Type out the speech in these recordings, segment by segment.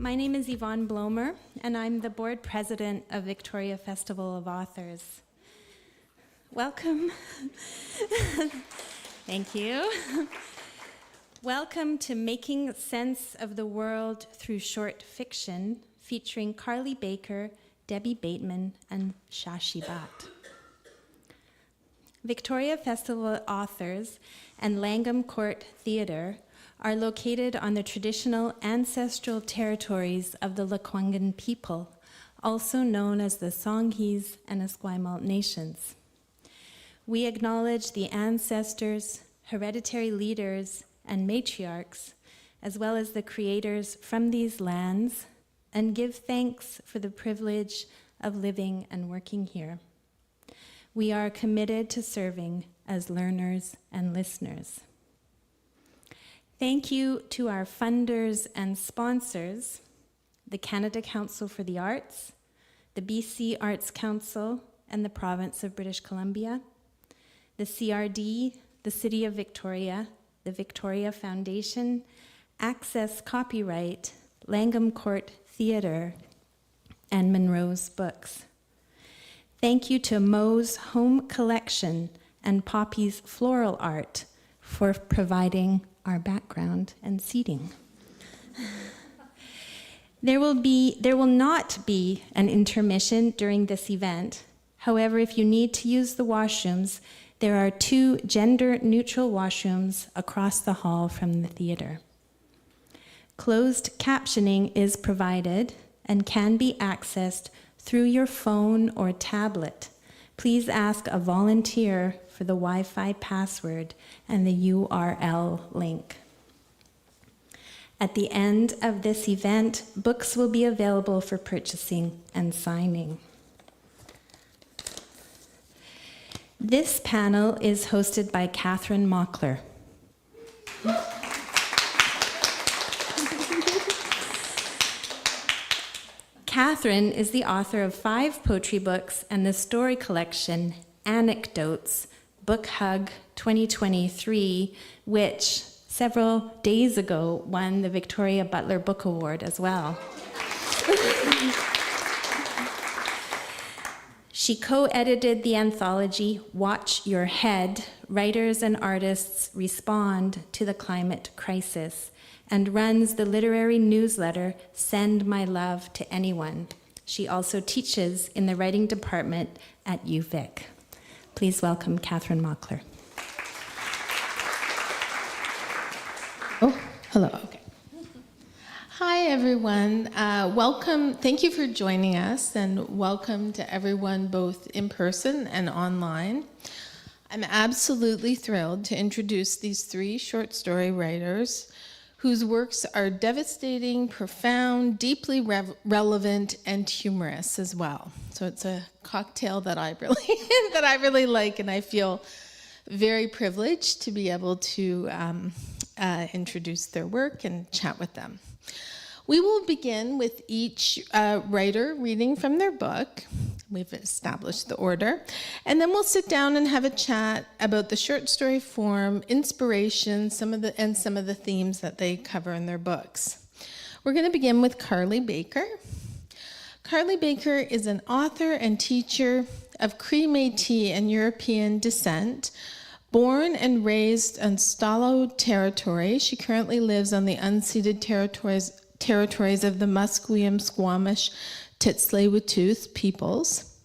My name is Yvonne Blomer, and I'm the board president of Victoria Festival of Authors. Welcome. Thank you. Welcome to Making Sense of the World Through Short Fiction, featuring Carleigh Baker, Debbie Bateman, and Shashi Bhat. Victoria Festival Authors and Langham Court Theatre are located on the traditional ancestral territories of the Lekwungen people, also known as the Songhees and Esquimalt nations. We acknowledge the ancestors, hereditary leaders, and matriarchs, as well as the creators from these lands, and give thanks for the privilege of living and working here. We are committed to serving as learners and listeners. Thank you to our funders and sponsors, the Canada Council for the Arts, the BC Arts Council, and the Province of British Columbia, the CRD, the City of Victoria, the Victoria Foundation, Access Copyright, Langham Court Theatre, and Monroe's Books. Thank you to Mo's Home Collection and Poppy's Floral Art for providing our background and seating. There will not be an intermission during this event. However, if you need to use the washrooms, there are 2 gender-neutral washrooms across the hall from the theater. Closed captioning is provided and can be accessed through your phone or tablet. Please ask a volunteer for the Wi-Fi password and the URL link. At the end of this event, books will be available for purchasing and signing. This panel is hosted by Catherine Mockler. Catherine is the author of 5 poetry books and the story collection Anecdotes, Book Hug 2023, which several days ago won the Victoria Butler Book Award as well. She co-edited the anthology Watch Your Head, Writers and Artists Respond to the Climate Crisis, and runs the literary newsletter Send My Love to Anyone. She also teaches in the writing department at UVic. Please welcome Catherine Mockler. Oh, hello, okay. Hi, everyone. Welcome, thank you for joining us, and welcome to everyone both in person and online. I'm absolutely thrilled to introduce these 3 short story writers whose works are devastating, profound, deeply relevant, and humorous as well. So it's a cocktail that I really like, and I feel very privileged to be able to introduce their work and chat with them. We will begin with each writer reading from their book. We've established the order. And then we'll sit down and have a chat about the short story form, inspiration, some of the themes that they cover in their books. We're going to begin with Carleigh Baker. Carleigh Baker is an author and teacher of Cree Métis and European descent. Born and raised on Stalo territory, she currently lives on the unceded territories of the Musqueam, Squamish, Tsleil-Waututh peoples.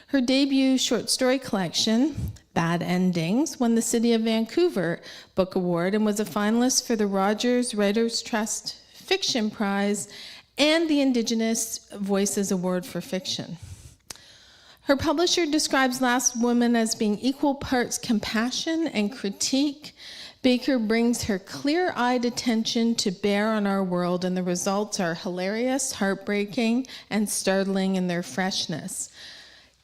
Her debut short story collection, Bad Endings, won the City of Vancouver Book Award and was a finalist for the Rogers Writers Trust Fiction Prize and the Indigenous Voices Award for Fiction. Her publisher describes Last Woman as being equal parts compassion and critique. Baker brings her clear-eyed attention to bear on our world, and the results are hilarious, heartbreaking, and startling in their freshness.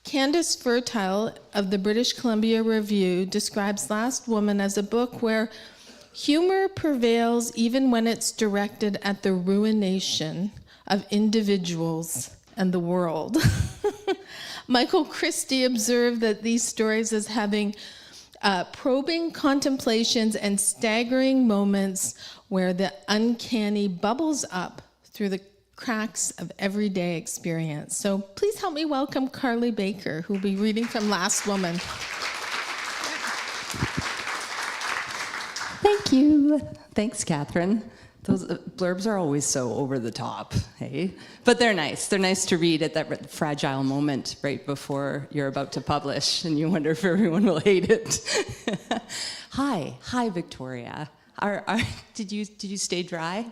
Candace Fertile of the British Columbia Review describes Last Woman as a book where humor prevails even when it's directed at the ruination of individuals and the world. Michael Christie observed that these stories as having probing contemplations and staggering moments where the uncanny bubbles up through the cracks of everyday experience. So please help me welcome Carleigh Baker, who will be reading from Last Woman. Thank you. Thanks, Catherine. Those blurbs are always so over the top, hey? But they're nice. They're nice to read at that fragile moment right before you're about to publish, and you wonder if everyone will hate it. Hi, Victoria. Did you stay dry?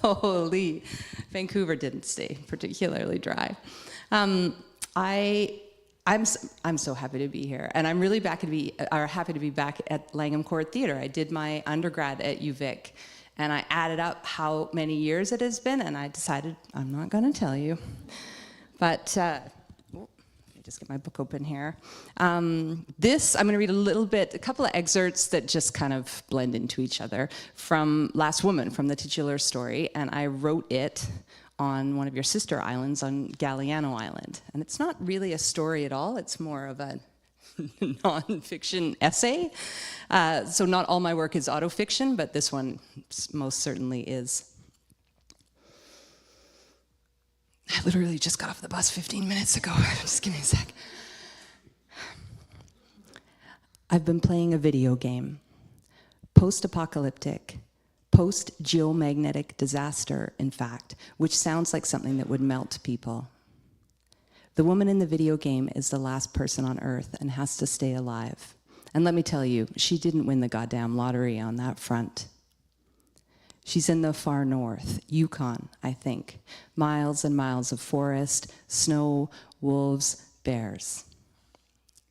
Holy, Vancouver didn't stay particularly dry. I'm so happy to be here, and I'm really happy to be back at Langham Court Theatre. I did my undergrad at UVic, and I added up how many years it has been, and I decided I'm not going to tell you. But let me just get my book open here. I'm going to read a couple of excerpts that just kind of blend into each other from Last Woman, from the titular story, and I wrote it on one of your sister islands, on Galliano Island. And it's not really a story at all, it's more of a non-fiction essay. So not all my work is autofiction, but this one most certainly is. I literally just got off the bus 15 minutes ago. Just give me a sec. I've been playing a video game, post-apocalyptic, post-geomagnetic disaster, in fact, which sounds like something that would melt people. The woman in the video game is the last person on Earth and has to stay alive. And let me tell you, she didn't win the goddamn lottery on that front. She's in the far north, Yukon, I think. Miles and miles of forest, snow, wolves, bears.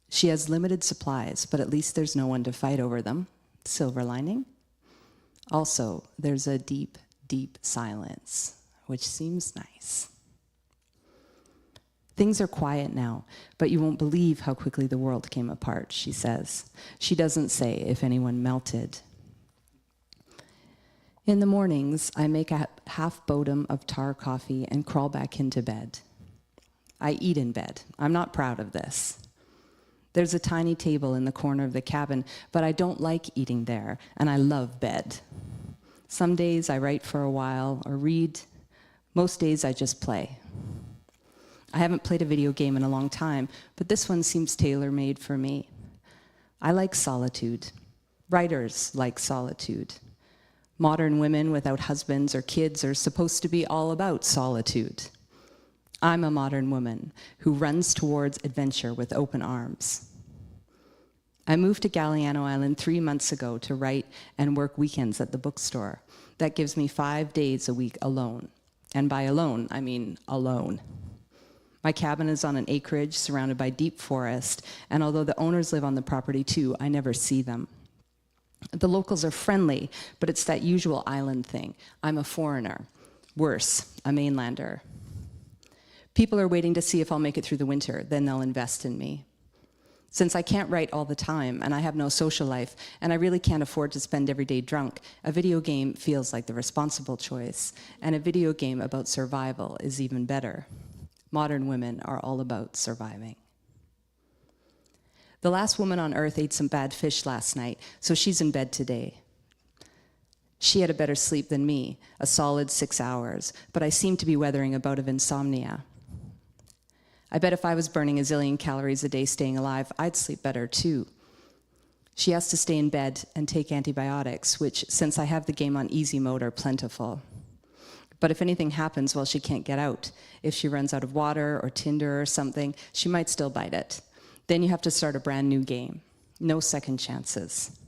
She has limited supplies, but at least there's no one to fight over them. Silver lining. Also, there's a deep, deep silence, which seems nice. Things are quiet now, but you won't believe how quickly the world came apart, she says. She doesn't say if anyone melted. In the mornings, I make a half bodum of tar coffee and crawl back into bed. I eat in bed. I'm not proud of this. There's a tiny table in the corner of the cabin, but I don't like eating there, and I love bed. Some days I write for a while or read. Most days I just play. I haven't played a video game in a long time, but this one seems tailor-made for me. I like solitude. Writers like solitude. Modern women without husbands or kids are supposed to be all about solitude. I'm a modern woman who runs towards adventure with open arms. I moved to Galliano Island 3 months ago to write and work weekends at the bookstore. That gives me 5 days a week alone. And by alone, I mean alone. My cabin is on an acreage surrounded by deep forest, and although the owners live on the property too, I never see them. The locals are friendly, but it's that usual island thing. I'm a foreigner. Worse, a mainlander. People are waiting to see if I'll make it through the winter, then they'll invest in me. Since I can't write all the time, and I have no social life, and I really can't afford to spend every day drunk, a video game feels like the responsible choice, and a video game about survival is even better. Modern women are all about surviving. The last woman on Earth ate some bad fish last night, so she's in bed today. She had a better sleep than me, a solid 6 hours, but I seem to be weathering a bout of insomnia. I bet if I was burning a zillion calories a day staying alive, I'd sleep better too. She has to stay in bed and take antibiotics, which, since I have the game on easy mode, are plentiful. But if anything happens while she can't get out, if she runs out of water or tinder or something, she might still bite it. Then you have to start a brand new game. No second chances.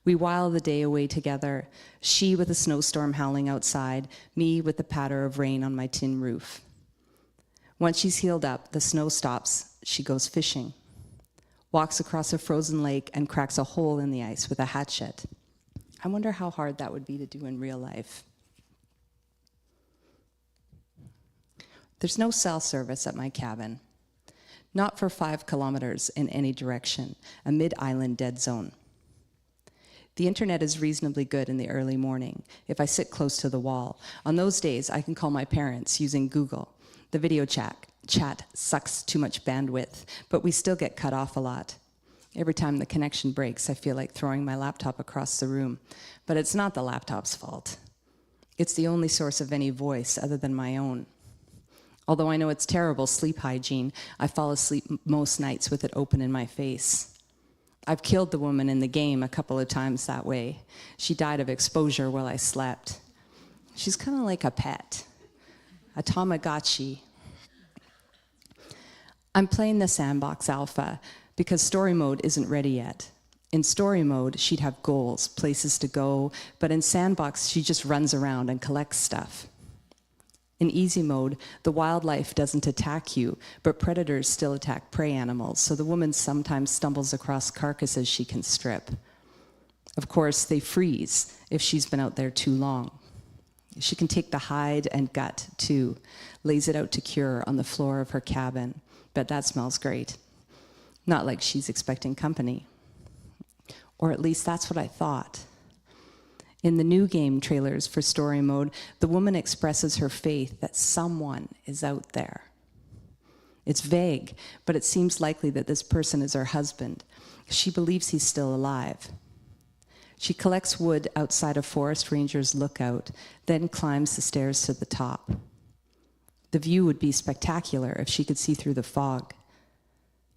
We while the day away together, she with a snowstorm howling outside, me with the patter of rain on my tin roof. Once she's healed up, the snow stops, she goes fishing, walks across a frozen lake and cracks a hole in the ice with a hatchet. I wonder how hard that would be to do in real life. There's no cell service at my cabin. Not for 5 kilometers in any direction, a mid-island dead zone. The internet is reasonably good in the early morning, if I sit close to the wall. On those days, I can call my parents using Google. The video chat sucks too much bandwidth, but we still get cut off a lot. Every time the connection breaks, I feel like throwing my laptop across the room. But it's not the laptop's fault. It's the only source of any voice other than my own. Although I know it's terrible sleep hygiene, I fall asleep most nights with it open in my face. I've killed the woman in the game a couple of times that way. She died of exposure while I slept. She's kind of like a pet, a Tamagotchi. I'm playing the Sandbox Alpha because story mode isn't ready yet. In story mode, she'd have goals, places to go, but in Sandbox, she just runs around and collects stuff. In easy mode, the wildlife doesn't attack you, but predators still attack prey animals, so the woman sometimes stumbles across carcasses she can strip. Of course, they freeze if she's been out there too long. She can take the hide and gut, too, lays it out to cure on the floor of her cabin. Bet that smells great. Not like she's expecting company. Or at least that's what I thought. In the new game trailers for story mode, the woman expresses her faith that someone is out there. It's vague, but it seems likely that this person is her husband. She believes he's still alive. She collects wood outside a forest ranger's lookout, then climbs the stairs to the top. The view would be spectacular if she could see through the fog.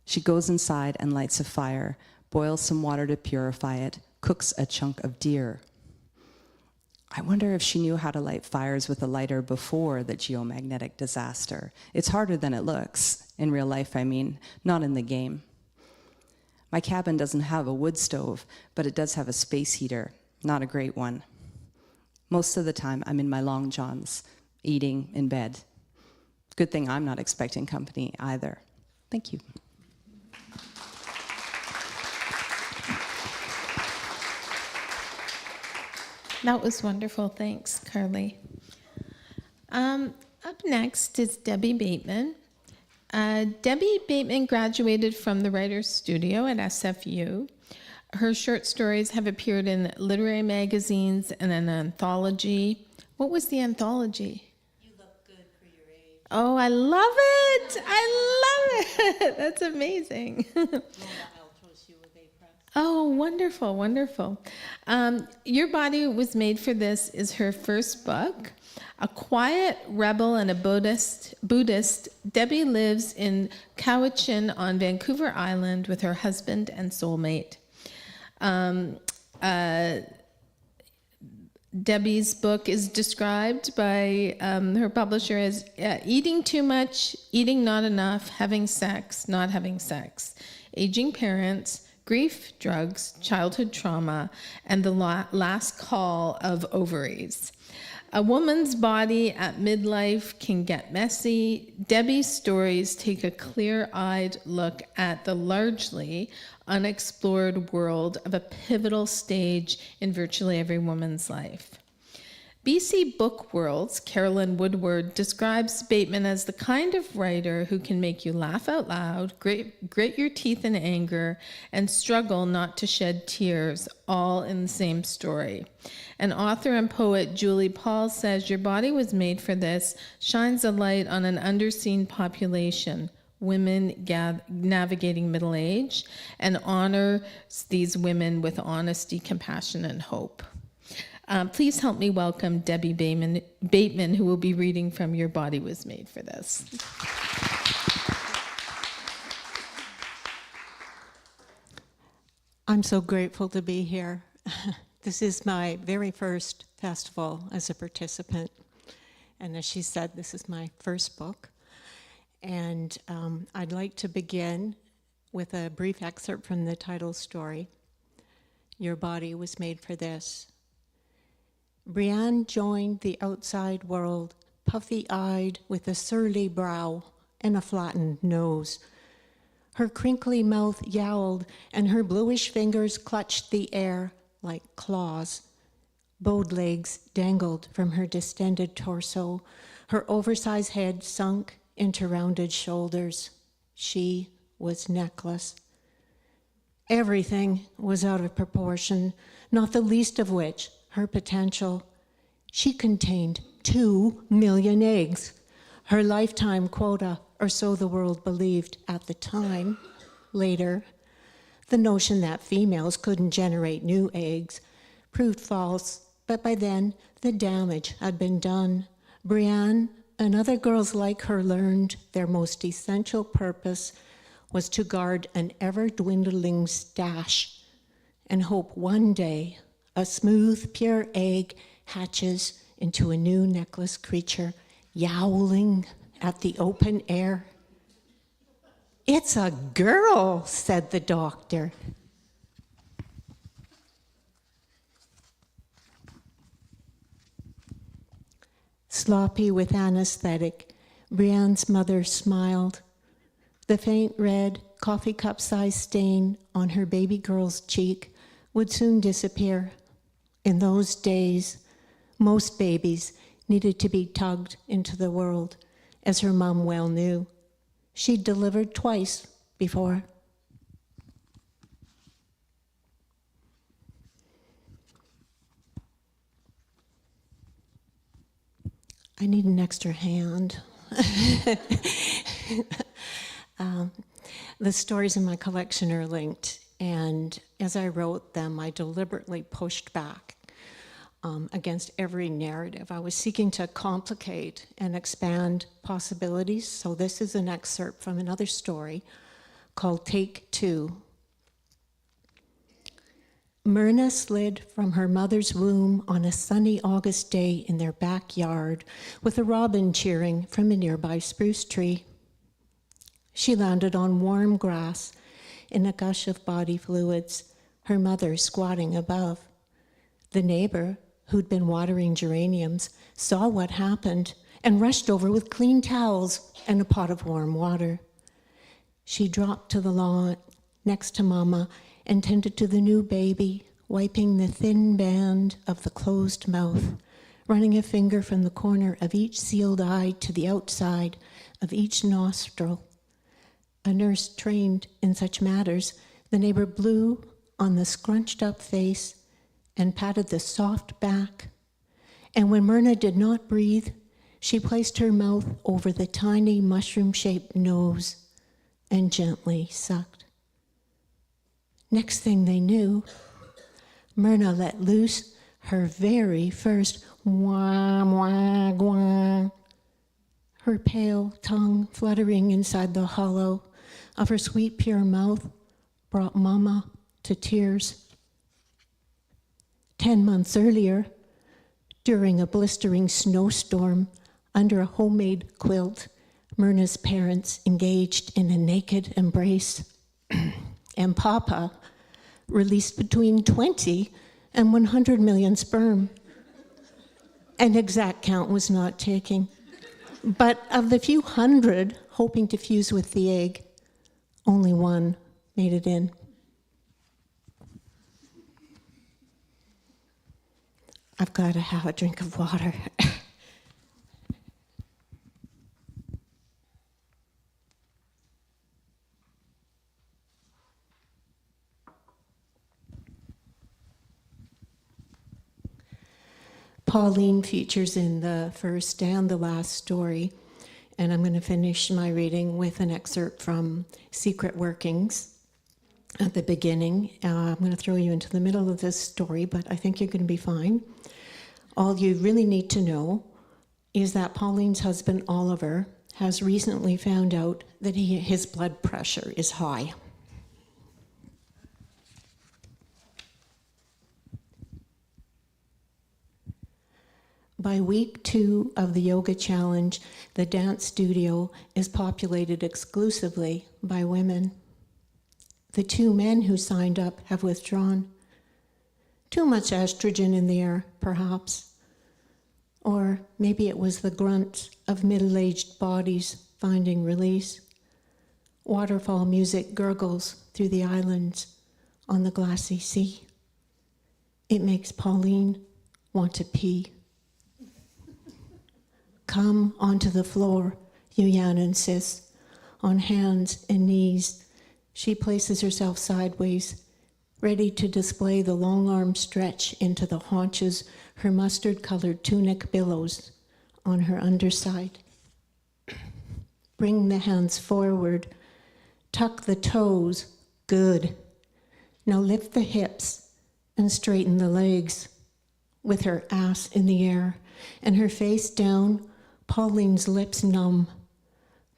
She goes inside and lights a fire, boils some water to purify it, cooks a chunk of deer. I wonder if she knew how to light fires with a lighter before the geomagnetic disaster. It's harder than it looks, in real life I mean, not in the game. My cabin doesn't have a wood stove, but it does have a space heater, not a great one. Most of the time I'm in my long johns, eating in bed. Good thing I'm not expecting company either. Thank you. That was wonderful. Thanks, Carleigh. Up next is Debbie Bateman. Debbie Bateman graduated from the Writers' Studio at SFU. Her short stories have appeared in literary magazines and an anthology. What was the anthology? You look good for your age. Oh, I love it! I love it! That's amazing. Oh, wonderful, wonderful. Your Body Was Made for This is her first book. A quiet rebel and a Buddhist, Debbie lives in Cowichan on Vancouver Island with her husband and soulmate. Debbie's book is described by her publisher as eating too much, eating not enough, having sex, not having sex, aging parents, grief, drugs, childhood trauma, and the last call of ovaries. A woman's body at midlife can get messy. Debbie's stories take a clear-eyed look at the largely unexplored world of a pivotal stage in virtually every woman's life. BC Book World's Carolyn Woodward describes Bateman as the kind of writer who can make you laugh out loud, grit your teeth in anger, and struggle not to shed tears, all in the same story. And author and poet Julie Paul says, Your Body Was Made for This shines a light on an underseen population, women navigating middle age, and honors these women with honesty, compassion, and hope. Please help me welcome Debbie Bateman, who will be reading from Your Body Was Made for This. I'm so grateful to be here. This is my very first festival as a participant. And as she said, this is my first book. And I'd like to begin with a brief excerpt from the title story. Your Body Was Made for This. Brianne joined the outside world, puffy-eyed with a surly brow and a flattened nose. Her crinkly mouth yowled, and her bluish fingers clutched the air like claws. Bowed legs dangled from her distended torso, her oversized head sunk into rounded shoulders. She was necklace. Everything was out of proportion, not the least of which her potential. She contained 2 million eggs, her lifetime quota, or so the world believed at the time. Later, the notion that females couldn't generate new eggs proved false But by then, the damage had been done. Brianne and other girls like her learned their most essential purpose was to guard an ever-dwindling stash and hope one day a smooth, pure egg hatches into a new necklace creature, yowling at the open air. "It's a girl," said the doctor. Sloppy with anesthetic, Brianne's mother smiled. The faint red, coffee cup-sized stain on her baby girl's cheek would soon disappear. In those days, most babies needed to be tugged into the world, as her mom well knew. She'd delivered twice before. I need an extra hand. The stories in my collection are linked, and as I wrote them, I deliberately pushed back against every narrative. I was seeking to complicate and expand possibilities, so this is an excerpt from another story called Take Two. Myrna slid from her mother's womb on a sunny August day in their backyard with a robin cheering from a nearby spruce tree. She landed on warm grass in a gush of body fluids, her mother squatting above. The neighbor, who'd been watering geraniums, saw what happened and rushed over with clean towels and a pot of warm water. She dropped to the lawn next to Mama and tended to the new baby, wiping the thin band of the closed mouth, running a finger from the corner of each sealed eye to the outside of each nostril. A nurse trained in such matters, the neighbor blew on the scrunched up face and patted the soft back. And when Myrna did not breathe, she placed her mouth over the tiny mushroom-shaped nose and gently sucked. Next thing they knew, Myrna let loose her very first wah, wah, wah, her pale tongue fluttering inside the hollow of her sweet, pure mouth brought Mama to tears. 10 months earlier, during a blistering snowstorm under a homemade quilt, Myrna's parents engaged in a naked embrace. And Papa released between 20 and 100 million sperm. An exact count was not taken. But of the few hundred hoping to fuse with the egg, only one made it in. I've got to have a drink of water. Pauline features in the first and the last story, and I'm going to finish my reading with an excerpt from Secret Workings at the beginning. I'm going to throw you into the middle of this story, but I think you're going to be fine. All you really need to know is that Pauline's husband, Oliver, has recently found out that his blood pressure is high. By week 2 of the yoga challenge, the dance studio is populated exclusively by women. The 2 men who signed up have withdrawn. Too much estrogen in the air, perhaps. Or maybe it was the grunt of middle-aged bodies finding release. Waterfall music gurgles through the islands on the glassy sea. It makes Pauline want to pee. Come onto the floor, Yuyan insists. On hands and knees, she places herself sideways, ready to display the long arm stretch into the haunches her mustard-colored tunic billows on her underside. Bring the hands forward, tuck the toes, good. Now lift the hips and straighten the legs. with her ass in the air and her face down, Pauline's lips numb.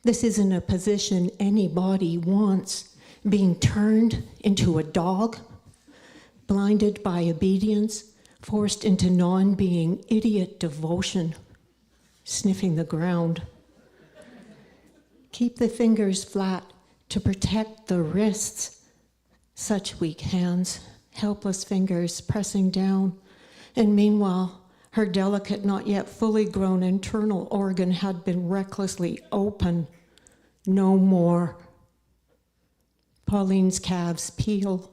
This isn't a position anybody wants. Being turned into a dog, blinded by obedience, forced into non-being, idiot devotion, sniffing the ground. Keep the fingers flat to protect the wrists. Such weak hands, helpless fingers pressing down. And meanwhile, her delicate, not yet fully grown internal organ had been recklessly open. No more. Pauline's calves peel,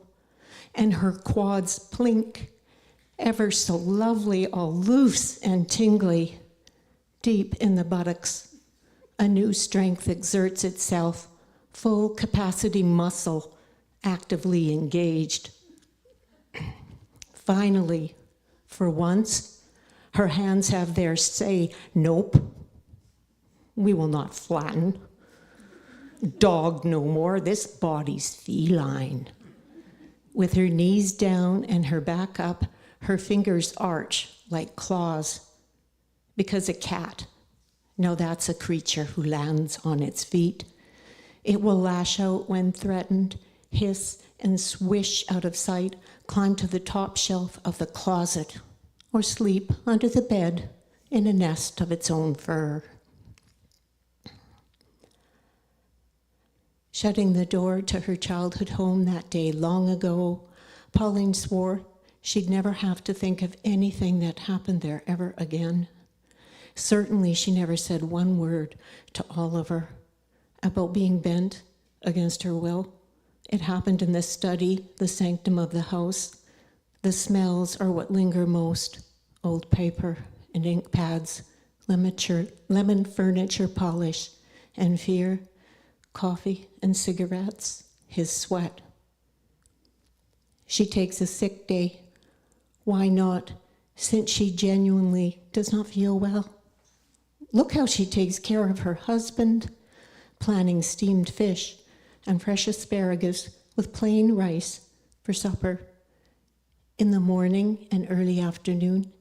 and her quads plink, ever so lovely, all loose and tingly. Deep in the buttocks, a new strength exerts itself, full capacity muscle, actively engaged. Finally, for once, her hands have their say. Nope, we will not flatten. Dog no more, this body's feline. With her knees down and her back up, her fingers arch like claws. Because a cat, now that's a creature who lands on its feet. It will lash out when threatened, hiss and swish out of sight, climb to the top shelf of the closet, or sleep under the bed in a nest of its own fur. Shutting the door to her childhood home that day long ago, Pauline swore she'd never have to think of anything that happened there ever again. Certainly she never said one word to Oliver about being bent against her will. It happened in the study, the sanctum of the house. The smells are what linger most: old paper and ink pads, lemon furniture polish, and fear, coffee and cigarettes, his sweat. She takes a sick day. Why not, since she genuinely does not feel well? Look how she takes care of her husband, planning steamed fish and fresh asparagus with plain rice for supper. In the morning and early afternoon,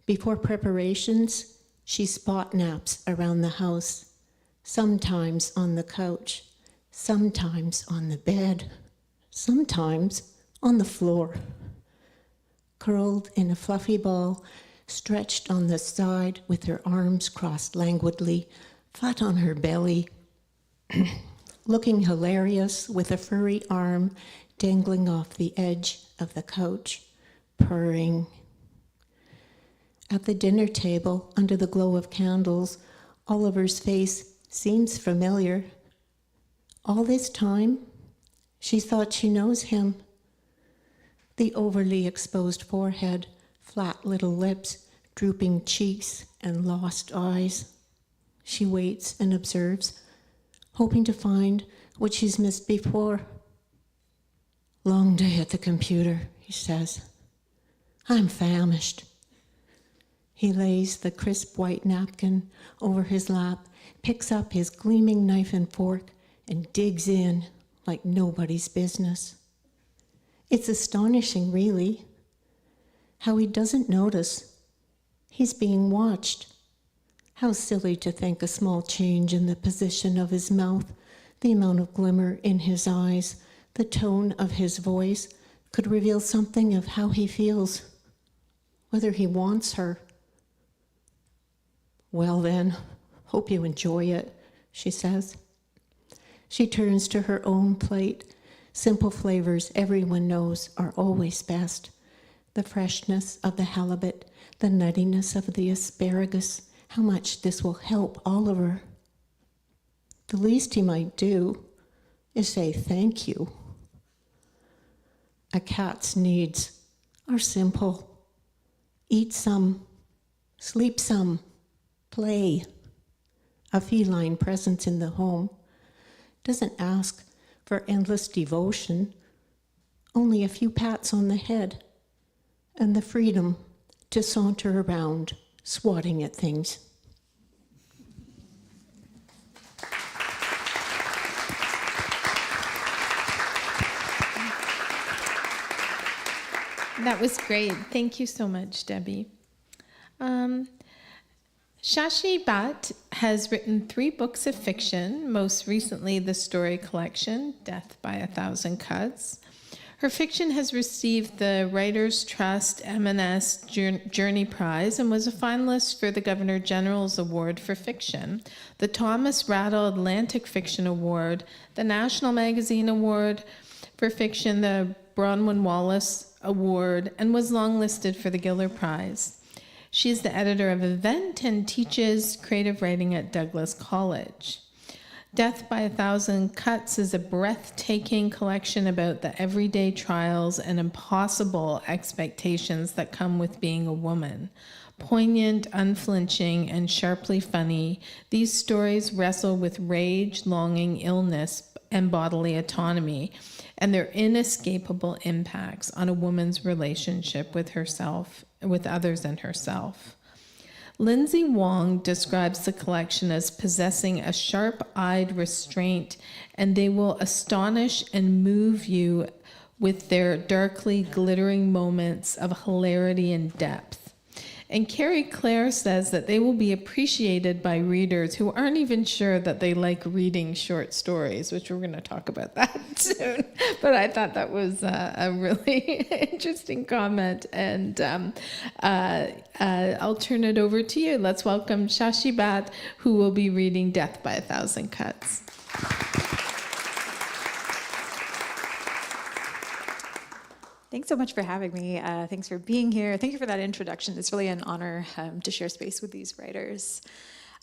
before preparations, she spot naps around the house, sometimes on the couch, sometimes on the bed, sometimes on the floor. Curled in a fluffy ball, stretched on the side with her arms crossed languidly, flat on her belly, looking hilarious with a furry arm dangling off the edge of the couch, purring. At the dinner table, under the glow of candles, Oliver's face seems familiar. All this time, she thought she knows him. The overly exposed forehead, flat little lips, drooping cheeks, and lost eyes. She waits and observes, hoping to find what she's missed before. Long day at the computer, he says. I'm famished. He lays the crisp white napkin over his lap, picks up his gleaming knife and fork, and digs in like nobody's business. It's astonishing, really, how he doesn't notice he's being watched. How silly to think a small change in the position of his mouth, the amount of glimmer in his eyes, the tone of his voice could reveal something of how he feels, whether he wants her. Well then, hope you enjoy it, she says. She turns to her own plate. Simple flavors everyone knows are always best. The freshness of the halibut, the nuttiness of the asparagus, how much this will help Oliver. The least he might do is say thank you. A cat's needs are simple. Eat some, sleep some, play. A feline presence in the home doesn't ask for endless devotion, only a few pats on the head and the freedom to saunter around, swatting at things. That was great. Thank you so much, Debbie. Shashi Bhat has written 3 books of fiction, most recently the story collection, Death by a Thousand Cuts. Her fiction has received the Writers' Trust M&S Journey Prize and was a finalist for the Governor General's Award for Fiction, the Thomas Rattle Atlantic Fiction Award, the National Magazine Award for Fiction, the Bronwyn Wallace Award, and was longlisted for the Giller Prize. She is the editor of Event and teaches creative writing at Douglas College. Death by a Thousand Cuts is a breathtaking collection about the everyday trials and impossible expectations that come with being a woman. Poignant, unflinching, and sharply funny, these stories wrestle with rage, longing, illness, and bodily autonomy, and their inescapable impacts on a woman's relationship with herself, with others and herself. Lindsay Wong describes the collection as possessing a sharp-eyed restraint, and they will astonish and move you with their darkly glittering moments of hilarity and depth. And Carrie Claire says that they will be appreciated by readers who aren't even sure that they like reading short stories, which we're going to talk about that soon. But I thought that was a really interesting comment. And I'll turn it over to you. Let's welcome Shashi Bhat, who will be reading Death by a Thousand Cuts. Thanks so much for having me. Thanks for being here. Thank you for that introduction. It's really an honor to share space with these writers.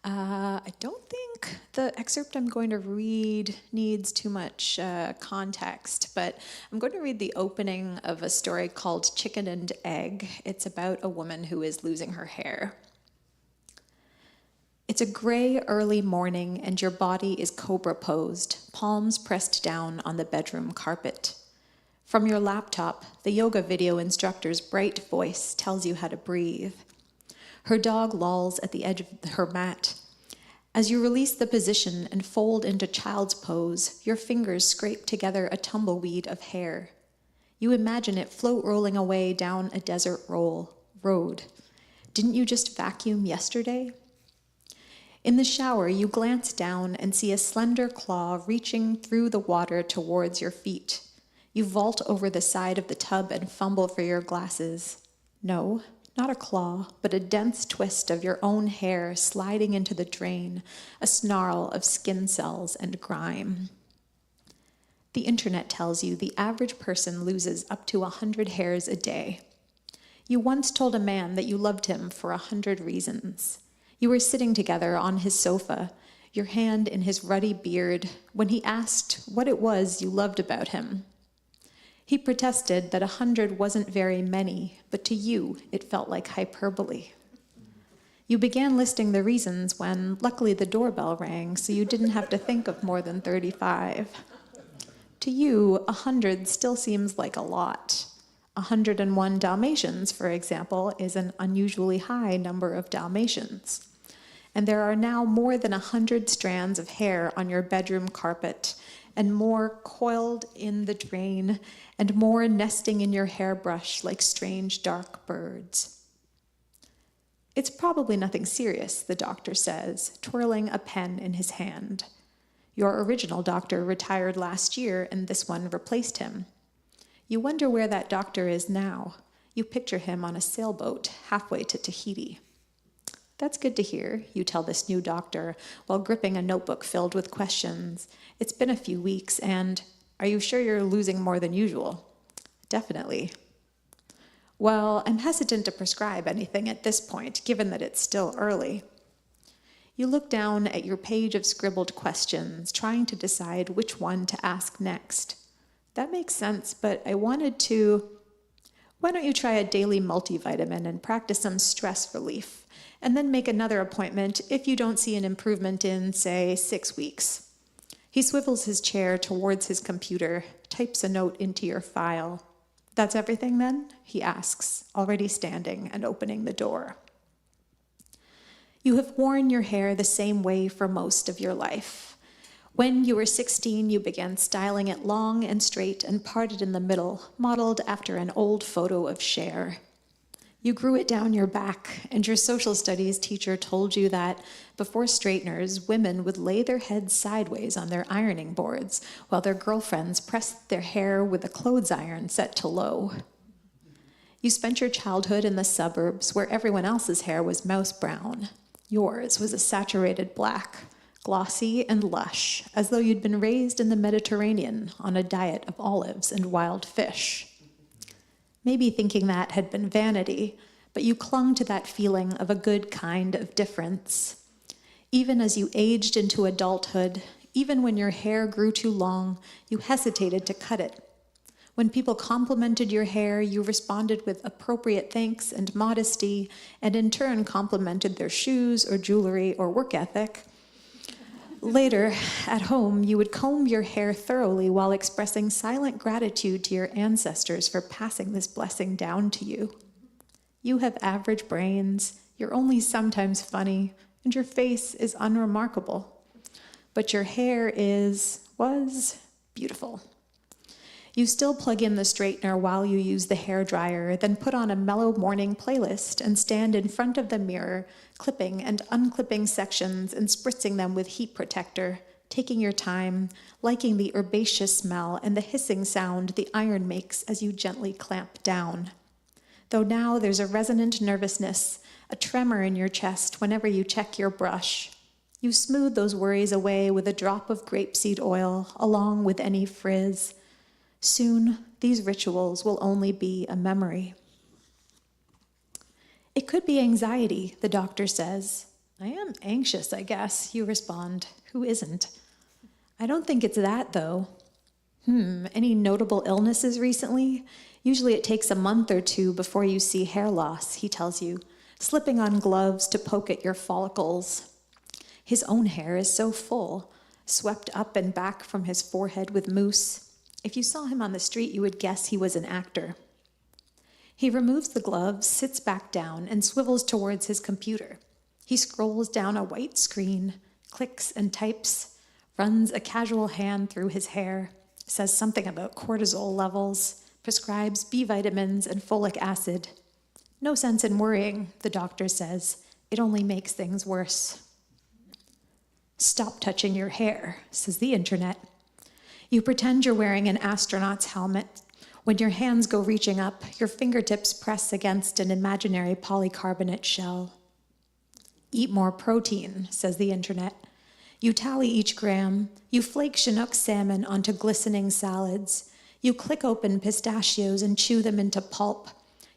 I don't think the excerpt I'm going to read needs too much context, but I'm going to read the opening of a story called Chicken and Egg. It's about a woman who is losing her hair. It's a gray early morning and your body is cobra posed, palms pressed down on the bedroom carpet. From your laptop, the yoga video instructor's bright voice tells you how to breathe. Her dog lolls at the edge of her mat. As you release the position and fold into child's pose, your fingers scrape together a tumbleweed of hair. You imagine it float rolling away down a desert road. Didn't you just vacuum yesterday? In the shower, you glance down and see a slender claw reaching through the water towards your feet. You vault over the side of the tub and fumble for your glasses. No, not a claw, but a dense twist of your own hair sliding into the drain, a snarl of skin cells and grime. The internet tells you the average person loses up to 100 hairs a day. You once told a man that you loved him for 100 reasons. You were sitting together on his sofa, your hand in his ruddy beard, when he asked what it was you loved about him. He protested that 100 wasn't very many, but to you, it felt like hyperbole. You began listing the reasons when, luckily, the doorbell rang, so you didn't have to think of more than 35. To you, 100 still seems like a lot. 101 Dalmatians, for example, is an unusually high number of Dalmatians. And there are now more than 100 strands of hair on your bedroom carpet, and more coiled in the drain, and more nesting in your hairbrush like strange dark birds. It's probably nothing serious, the doctor says, twirling a pen in his hand. Your original doctor retired last year, and this one replaced him. You wonder where that doctor is now. You picture him on a sailboat halfway to Tahiti. That's good to hear, you tell this new doctor, while gripping a notebook filled with questions. It's been a few weeks, and are you sure you're losing more than usual? Definitely. Well, I'm hesitant to prescribe anything at this point, given that it's still early. You look down at your page of scribbled questions, trying to decide which one to ask next. That makes sense, but I wanted to... Why don't you try a daily multivitamin and practice some stress relief, and then make another appointment if you don't see an improvement in, say, 6 weeks. He swivels his chair towards his computer, types a note into your file. That's everything then? He asks, already standing and opening the door. You have worn your hair the same way for most of your life. When you were 16, you began styling it long and straight and parted in the middle, modeled after an old photo of Cher. You grew it down your back, and your social studies teacher told you that before straighteners, women would lay their heads sideways on their ironing boards while their girlfriends pressed their hair with a clothes iron set to low. You spent your childhood in the suburbs where everyone else's hair was mouse brown. Yours was a saturated black, glossy and lush, as though you'd been raised in the Mediterranean on a diet of olives and wild fish. Maybe thinking that had been vanity, but you clung to that feeling of a good kind of difference. Even as you aged into adulthood, even when your hair grew too long, you hesitated to cut it. When people complimented your hair, you responded with appropriate thanks and modesty, and in turn complimented their shoes or jewelry or work ethic. Later, at home, you would comb your hair thoroughly while expressing silent gratitude to your ancestors for passing this blessing down to you. You have average brains, you're only sometimes funny, and your face is unremarkable. But your hair was beautiful. You still plug in the straightener while you use the hairdryer, then put on a mellow morning playlist and stand in front of the mirror, clipping and unclipping sections and spritzing them with heat protector, taking your time, liking the herbaceous smell and the hissing sound the iron makes as you gently clamp down. Though now there's a resonant nervousness, a tremor in your chest whenever you check your brush. You smooth those worries away with a drop of grapeseed oil, along with any frizz. Soon, these rituals will only be a memory. It could be anxiety, the doctor says. I am anxious, I guess, you respond. Who isn't? I don't think it's that, though. Any notable illnesses recently? Usually it takes a month or two before you see hair loss, he tells you, slipping on gloves to poke at your follicles. His own hair is so full, swept up and back from his forehead with mousse. If you saw him on the street, you would guess he was an actor. He removes the gloves, sits back down, and swivels towards his computer. He scrolls down a white screen, clicks and types, runs a casual hand through his hair, says something about cortisol levels, prescribes B vitamins and folic acid. No sense in worrying, the doctor says. It only makes things worse. Stop touching your hair, says the internet. You pretend you're wearing an astronaut's helmet. When your hands go reaching up, your fingertips press against an imaginary polycarbonate shell. Eat more protein, says the internet. You tally each gram. You flake Chinook salmon onto glistening salads. You click open pistachios and chew them into pulp.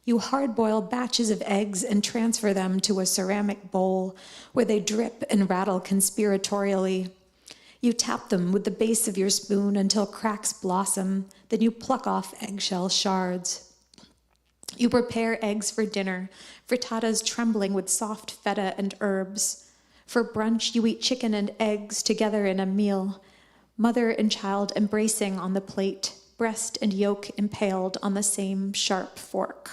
You hard-boil batches of eggs and transfer them to a ceramic bowl where they drip and rattle conspiratorially. You tap them with the base of your spoon until cracks blossom, then you pluck off eggshell shards. You prepare eggs for dinner, frittatas trembling with soft feta and herbs. For brunch, you eat chicken and eggs together in a meal, mother and child embracing on the plate, breast and yolk impaled on the same sharp fork.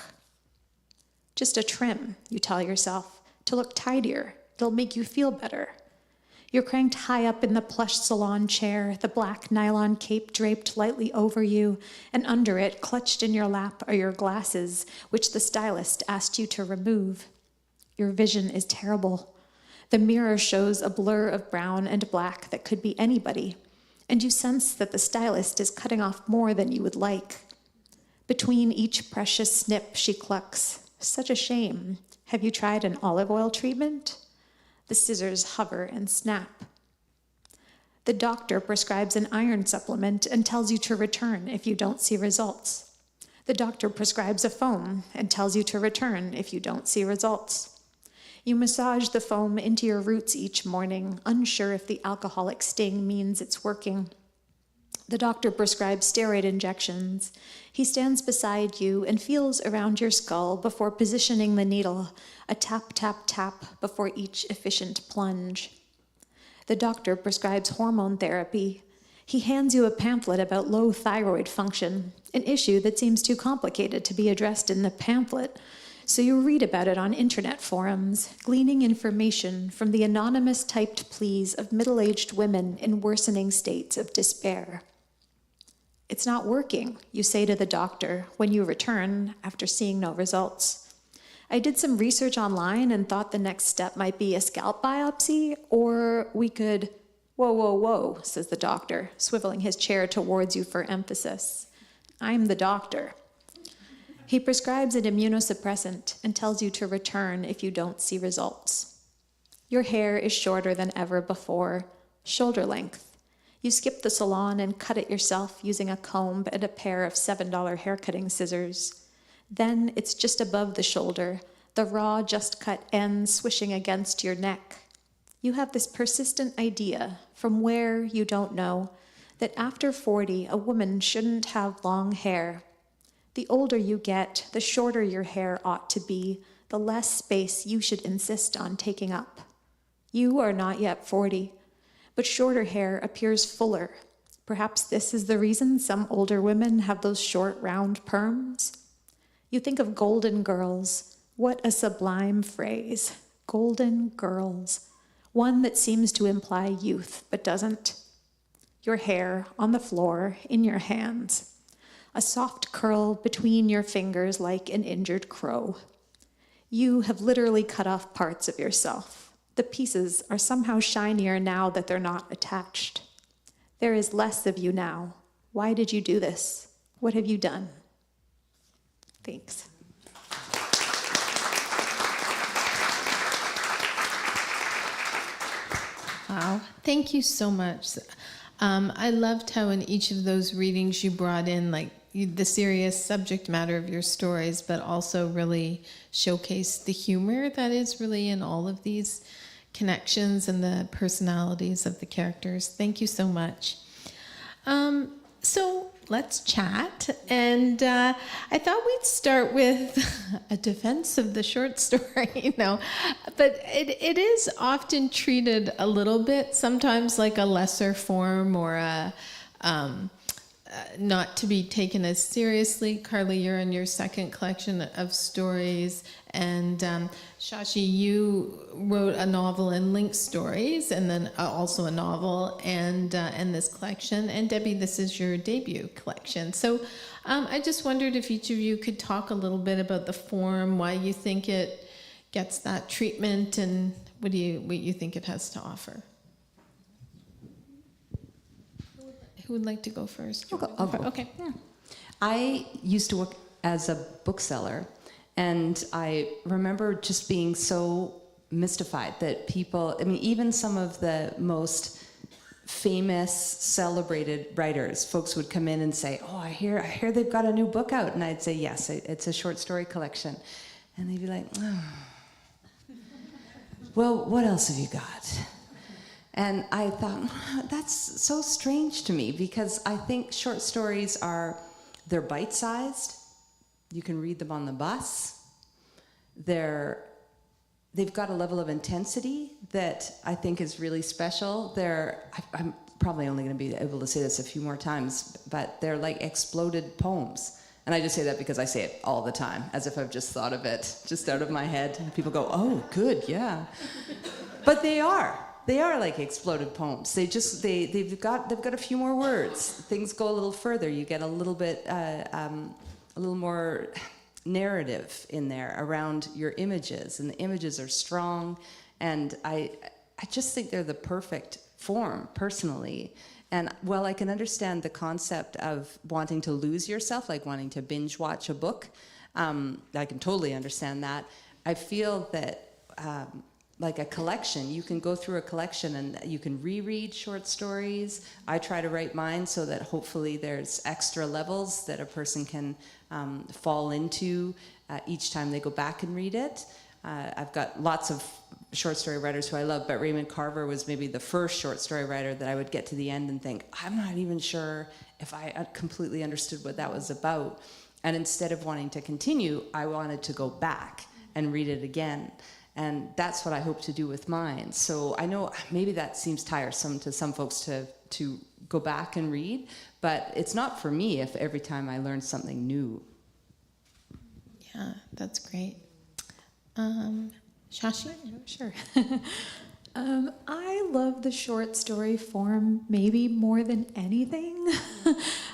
Just a trim, you tell yourself, to look tidier. It'll make you feel better. You're cranked high up in the plush salon chair, the black nylon cape draped lightly over you, and under it, clutched in your lap, are your glasses, which the stylist asked you to remove. Your vision is terrible. The mirror shows a blur of brown and black that could be anybody, and you sense that the stylist is cutting off more than you would like. Between each precious snip, she clucks. Such a shame. Have you tried an olive oil treatment? The scissors hover and snap. The doctor prescribes an iron supplement and tells you to return if you don't see results. The doctor prescribes a foam and tells you to return if you don't see results. You massage the foam into your roots each morning, unsure if the alcoholic sting means it's working. The doctor prescribes steroid injections. He stands beside you and feels around your skull before positioning the needle, a tap, tap, tap before each efficient plunge. The doctor prescribes hormone therapy. He hands you a pamphlet about low thyroid function, an issue that seems too complicated to be addressed in the pamphlet, so you read about it on internet forums, gleaning information from the anonymous typed pleas of middle-aged women in worsening states of despair. It's not working, you say to the doctor when you return after seeing no results. I did some research online and thought the next step might be a scalp biopsy, or we could, whoa, whoa, whoa, says the doctor, swiveling his chair towards you for emphasis. I'm the doctor. He prescribes an immunosuppressant and tells you to return if you don't see results. Your hair is shorter than ever before, shoulder length. You skip the salon and cut it yourself using a comb and a pair of $7 haircutting scissors. Then it's just above the shoulder, the raw, just cut ends swishing against your neck. You have this persistent idea, from where you don't know, that after 40, a woman shouldn't have long hair. The older you get, the shorter your hair ought to be, the less space you should insist on taking up. You are not yet 40, but shorter hair appears fuller. Perhaps this is the reason some older women have those short, round perms. You think of golden girls. What a sublime phrase. Golden girls. One that seems to imply youth, but doesn't. Your hair on the floor, in your hands. A soft curl between your fingers like an injured crow. You have literally cut off parts of yourself. The pieces are somehow shinier now that they're not attached. There is less of you now. Why did you do this? What have you done? Thanks. Wow, thank you so much. I loved how in each of those readings you brought in the serious subject matter of your stories, but also really showcased the humor that is really in all of these connections and the personalities of the characters. Thank you so much. So let's chat. And I thought we'd start with a defense of the short story, but it is often treated a little bit, sometimes like a lesser form or a not to be taken as seriously. Carleigh, you're in your second collection of stories, and Shashi, you wrote a novel and linked stories, and then also a novel and this collection. And Debbie, this is your debut collection. So I just wondered if each of you could talk a little bit about the form, why you think it gets that treatment, and what you think it has to offer. Who would like to go first? I'll go. Okay. Yeah. I used to work as a bookseller, and I remember just being so mystified that people, even some of the most famous, celebrated writers, folks would come in and say, "Oh, I hear they've got a new book out," and I'd say, "Yes, it's a short story collection," and they'd be like, "Oh, well, what else have you got?" And I thought, that's so strange to me, because I think short stories they're bite-sized. You can read them on the bus. They've got a level of intensity that I think is really special. I'm probably only going to be able to say this a few more times, but they're like exploded poems. And I just say that because I say it all the time, as if I've just thought of it, just out of my head. And people go, "Oh, good, yeah." But they are. They are like exploded poems. They've got a few more words. Things go a little further. You get a little bit, a little more narrative in there around your images, and the images are strong. And I just think they're the perfect form, personally. And while I can understand the concept of wanting to lose yourself, like wanting to binge watch a book, I can totally understand that. I feel that. Like a collection, you can go through a collection and you can reread short stories. I try to write mine so that hopefully there's extra levels that a person can fall into each time they go back and read it. I've got lots of short story writers who I love, but Raymond Carver was maybe the first short story writer that I would get to the end and think, I'm not even sure if I completely understood what that was about. And instead of wanting to continue, I wanted to go back and read it again. And that's what I hope to do with mine. So I know maybe that seems tiresome to some folks to go back and read, but it's not for me if every time I learn something new. Yeah, that's great. Shashi? Sure. I love the short story form maybe more than anything.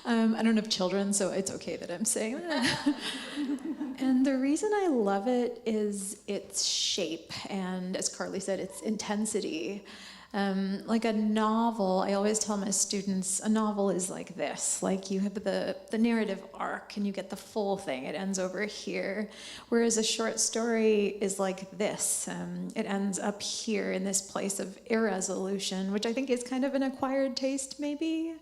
I don't have children, so it's okay that I'm saying that. And the reason I love it is its shape, and as Carleigh said, its intensity. Like a novel, I always tell my students, a novel is like this. Like you have the narrative arc and you get the full thing. It ends over here. Whereas a short story is like this. It ends up here in this place of irresolution, which I think is kind of an acquired taste maybe.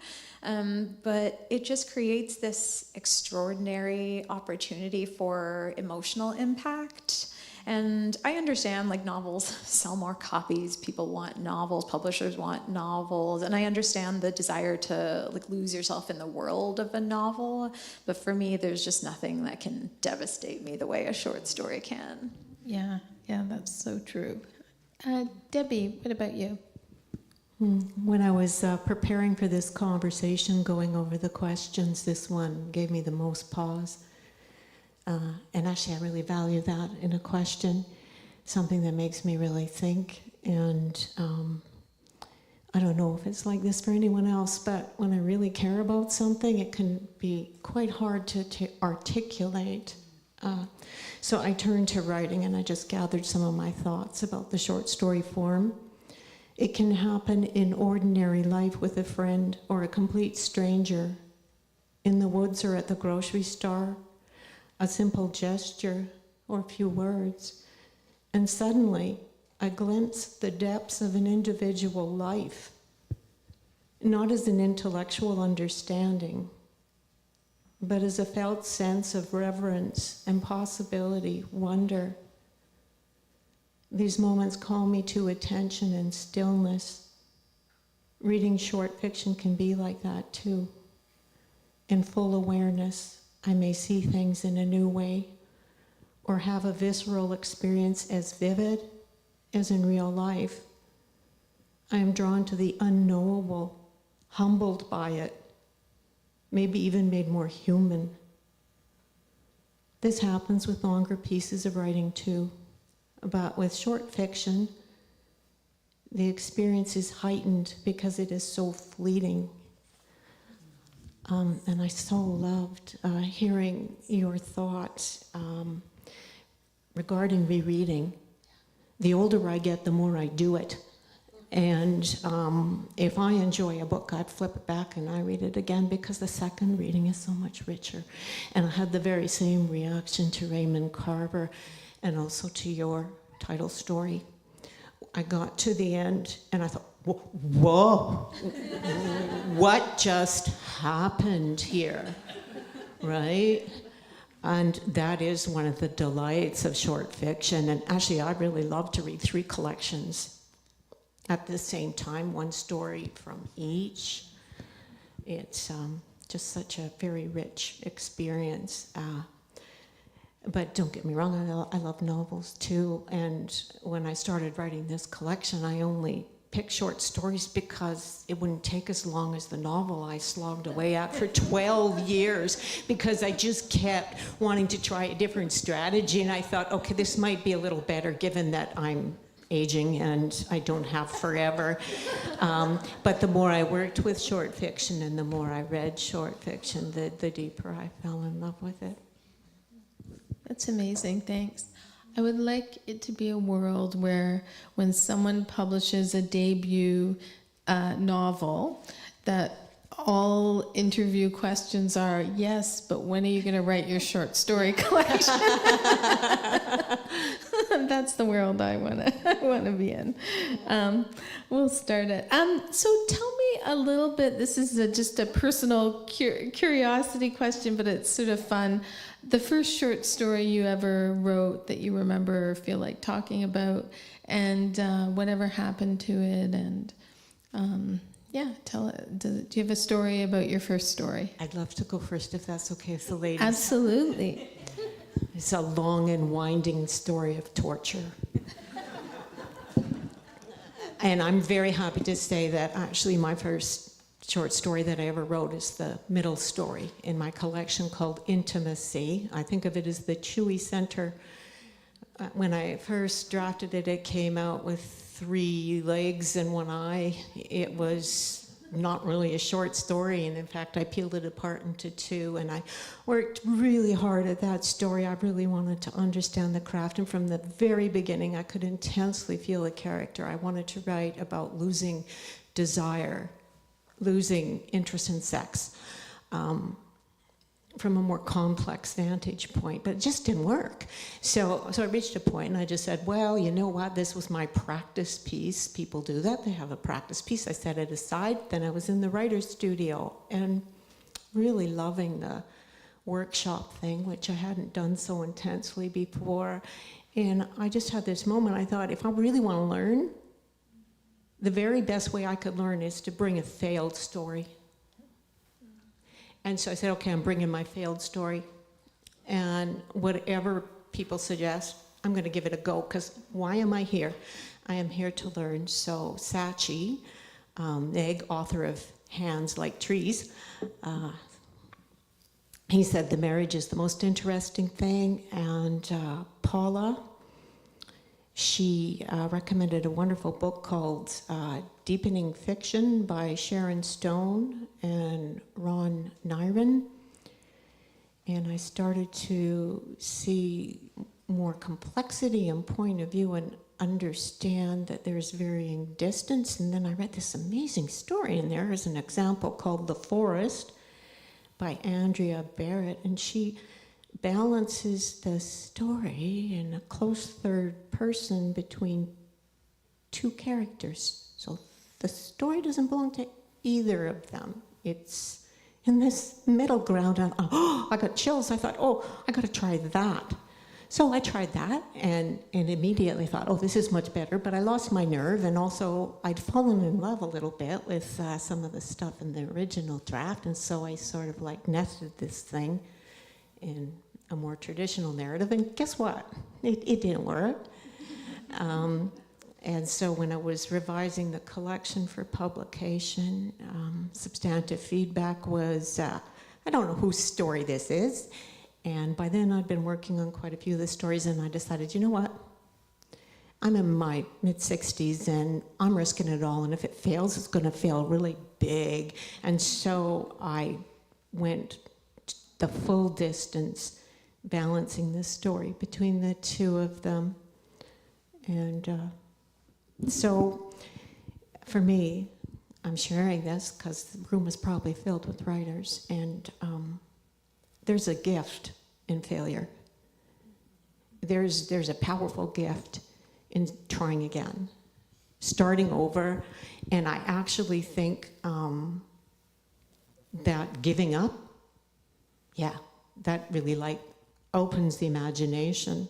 But it just creates this extraordinary opportunity for emotional impact. And I understand, like, novels sell more copies, people want novels, publishers want novels, and I understand the desire to, like, lose yourself in the world of a novel, but for me, there's just nothing that can devastate me the way a short story can. Yeah, that's so true. Debbie, what about you? When I was preparing for this conversation, going over the questions, this one gave me the most pause. And actually, I really value that in a question, something that makes me really think. And I don't know if it's like this for anyone else, but when I really care about something, it can be quite hard to articulate. So I turned to writing, and I just gathered some of my thoughts about the short story form. It can happen in ordinary life with a friend or a complete stranger, in the woods or at the grocery store. A simple gesture or a few words, and suddenly I glimpse the depths of an individual life, not as an intellectual understanding, but as a felt sense of reverence and possibility, wonder. These moments call me to attention and stillness. Reading short fiction can be like that too. In full awareness, I may see things in a new way, or have a visceral experience as vivid as in real life. I am drawn to the unknowable, humbled by it, maybe even made more human. This happens with longer pieces of writing too, but with short fiction, the experience is heightened because it is so fleeting. And I so loved hearing your thoughts regarding rereading. The older I get, the more I do it. And if I enjoy a book, I'd flip it back and I read it again because the second reading is so much richer. And I had the very same reaction to Raymond Carver and also to your title story. I got to the end and I thought, whoa, what just happened here, right? And that is one of the delights of short fiction. And actually, I really love to read 3 collections at the same time, one story from each. It's just such a very rich experience. But don't get me wrong, I love novels too. And when I started writing this collection, I only picked short stories because it wouldn't take as long as the novel I slogged away at for 12 years because I just kept wanting to try a different strategy. And I thought, okay, this might be a little better given that I'm aging and I don't have forever. But the more I worked with short fiction and the more I read short fiction, the deeper I fell in love with it. That's amazing, thanks. I would like it to be a world where when someone publishes a debut novel, that all interview questions are, yes, but when are you going to write your short story collection? That's the world I want to be in. We'll start it. So tell me a little bit, this is just a personal curiosity question, but it's sort of fun. The first short story you ever wrote that you remember or feel like talking about, and whatever happened to it, and tell it. Do you have a story about your first story? I'd love to go first if that's okay with the ladies. Absolutely. It's a long and winding story of torture. And I'm very happy to say that actually my first short story that I ever wrote is the middle story in my collection called Intimacy. I think of it as the Chewy Center. When I first drafted it, it came out with 3 legs and 1 eye. It was not really a short story, and in fact I peeled it apart into two, and I worked really hard at that story. I really wanted to understand the craft, and from the very beginning I could intensely feel the character. I wanted to write about losing desire, losing interest in sex, from a more complex vantage point, but it just didn't work. So I reached a point and I just said, well, you know what, this was my practice piece. People do that, they have a practice piece. I set it aside, then I was in the writer's studio and really loving the workshop thing, which I hadn't done so intensely before. And I just had this moment, I thought, if I really want to learn, the very best way I could learn is to bring a failed story. And so I said, okay, I'm bringing my failed story. And whatever people suggest, I'm going to give it a go, because why am I here? I am here to learn. So Shashi Bhat, author of Hands Like Trees, he said the marriage is the most interesting thing. And Paula, she recommended a wonderful book called Deepening Fiction by Sharon Stone and Ron Nyron. And I started to see more complexity and point of view and understand that there's varying distance. And then I read this amazing story in there as an example called The Forest by Andrea Barrett. And she balances the story in a close third person between two characters. So the story doesn't belong to either of them. It's in this middle ground. And, I got chills. I thought, I got to try that. So I tried that and immediately thought, this is much better. But I lost my nerve, and also I'd fallen in love a little bit with some of the stuff in the original draft. And so I sort of like nested this thing in a more traditional narrative, and guess what? It didn't work. And so when I was revising the collection for publication, substantive feedback was, I don't know whose story this is. And by then I'd been working on quite a few of the stories, and I decided, you know what? I'm in my mid-60s and I'm risking it all, and if it fails, it's going to fail really big. And so I went the full distance, balancing this story between the two of them. And so for me, I'm sharing this because the room is probably filled with writers, and there's a gift in failure. There's a powerful gift in trying again, starting over. And I actually think that giving up, that really opens the imagination.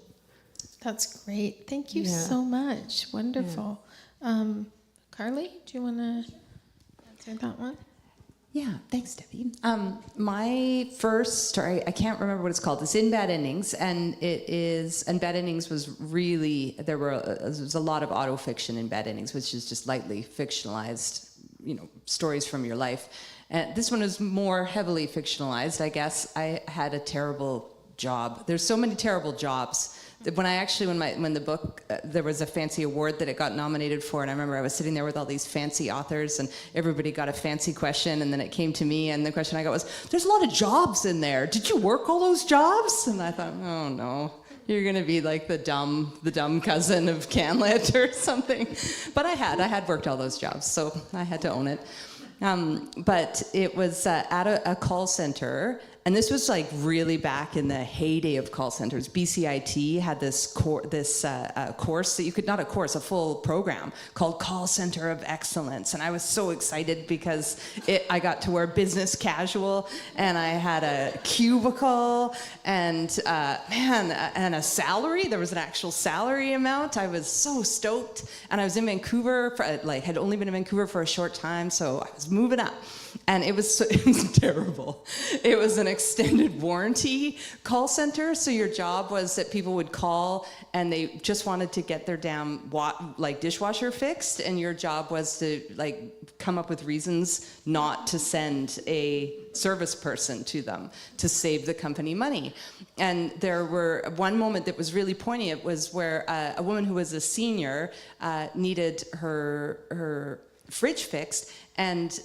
That's great. Thank you so much. Wonderful. Carleigh, do you want to answer that one? Yeah, thanks, Debbie. My first story, I can't remember what it's called. It's in Bad Endings, and Bad Endings was really, there was a lot of autofiction in Bad Endings, which is just lightly fictionalized, stories from your life. And this one was more heavily fictionalized, I guess. I had a terrible job. There's so many terrible jobs. When the book, there was a fancy award that it got nominated for, and I remember I was sitting there with all these fancy authors, and everybody got a fancy question, and then it came to me, and the question I got was, there's a lot of jobs in there. Did you work all those jobs? And I thought, oh no, you're gonna be like the dumb cousin of Canlit or something. But I had worked all those jobs, so I had to own it. But it was at a call center, and this was really back in the heyday of call centers. BCIT had this course that you could, not a course, a full program called Call Center of Excellence. And I was so excited because I got to wear business casual, and I had a cubicle, and and a salary. There was an actual salary amount. I was so stoked. And I was in Vancouver, had only been in Vancouver for a short time, so I was moving up. And it was terrible. It was an extended warranty call center, so your job was that people would call and they just wanted to get their damn dishwasher fixed, and your job was to come up with reasons not to send a service person to them to save the company money. And there were one moment that was really poignant was where a woman who was a senior needed her fridge fixed, and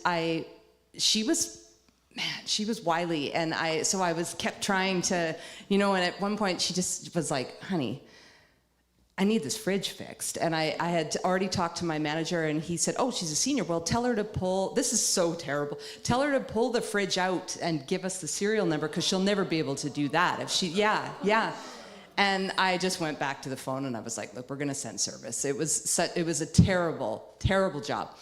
she was wily, and I kept trying to, and at one point she just was like, honey, I need this fridge fixed. And I had already talked to my manager, and he said, oh, she's a senior. Well, tell her to pull, this is so terrible, tell her to pull the fridge out and give us the serial number, because she'll never be able to do that. If she, yeah. And I just went back to the phone, and I was like, look, we're gonna send service. It was a terrible, terrible job.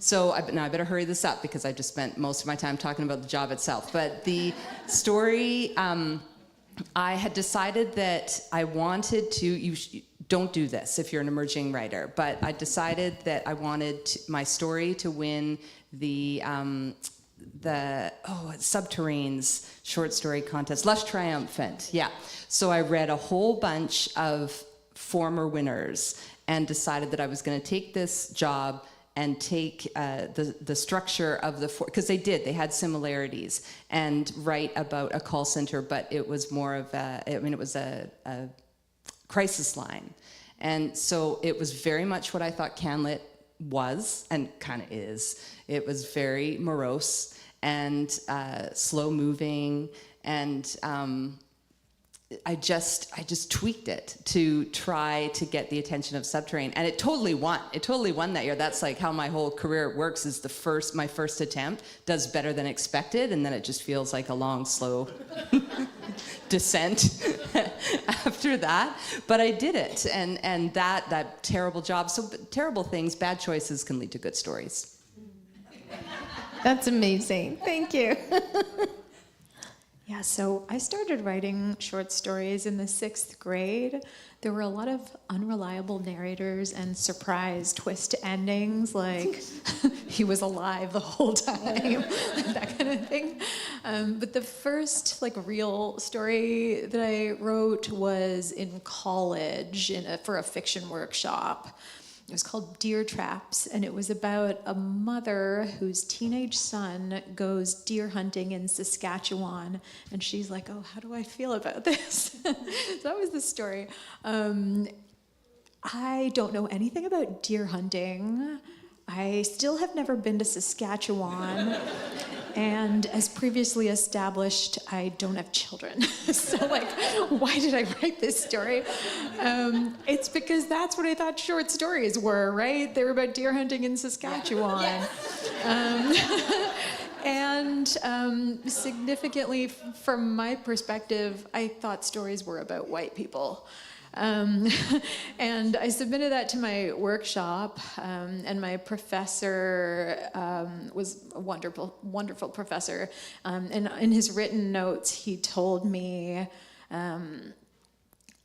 So now I better hurry this up, because I just spent most of my time talking about the job itself. But the story, I had decided that I wanted to, don't do this if you're an emerging writer, but I decided that I wanted my story to win the Subterrane's short story contest, Lush Triumphant, yeah. So I read a whole bunch of former winners and decided that I was gonna take this job and take the structure of because they had similarities, and write about a call center, but it was more of it was a crisis line. And so it was very much what I thought CanLit was, and kind of is. It was very morose and slow moving, and I just tweaked it to try to get the attention of Subterrane, and it totally won. It totally won that year. That's like how my whole career works, is my first attempt does better than expected, and then it just feels like a long, slow descent after that. But I did it, and that terrible job. So terrible things, bad choices can lead to good stories. That's amazing. Thank you. Yeah, so I started writing short stories in the 6th grade. There were a lot of unreliable narrators and surprise twist endings, like he was alive the whole time, that kind of thing. But the first real story that I wrote was in college for a fiction workshop. It was called Deer Traps, and it was about a mother whose teenage son goes deer hunting in Saskatchewan, and she's like, oh, how do I feel about this? So that was the story. I don't know anything about deer hunting. I still have never been to Saskatchewan, and as previously established, I don't have children. So why did I write this story? It's because that's what I thought short stories were, right? They were about deer hunting in Saskatchewan. Yeah. And significantly, from my perspective, I thought stories were about white people. And I submitted that to my workshop, and my professor was a wonderful professor. And in his written notes, he told me,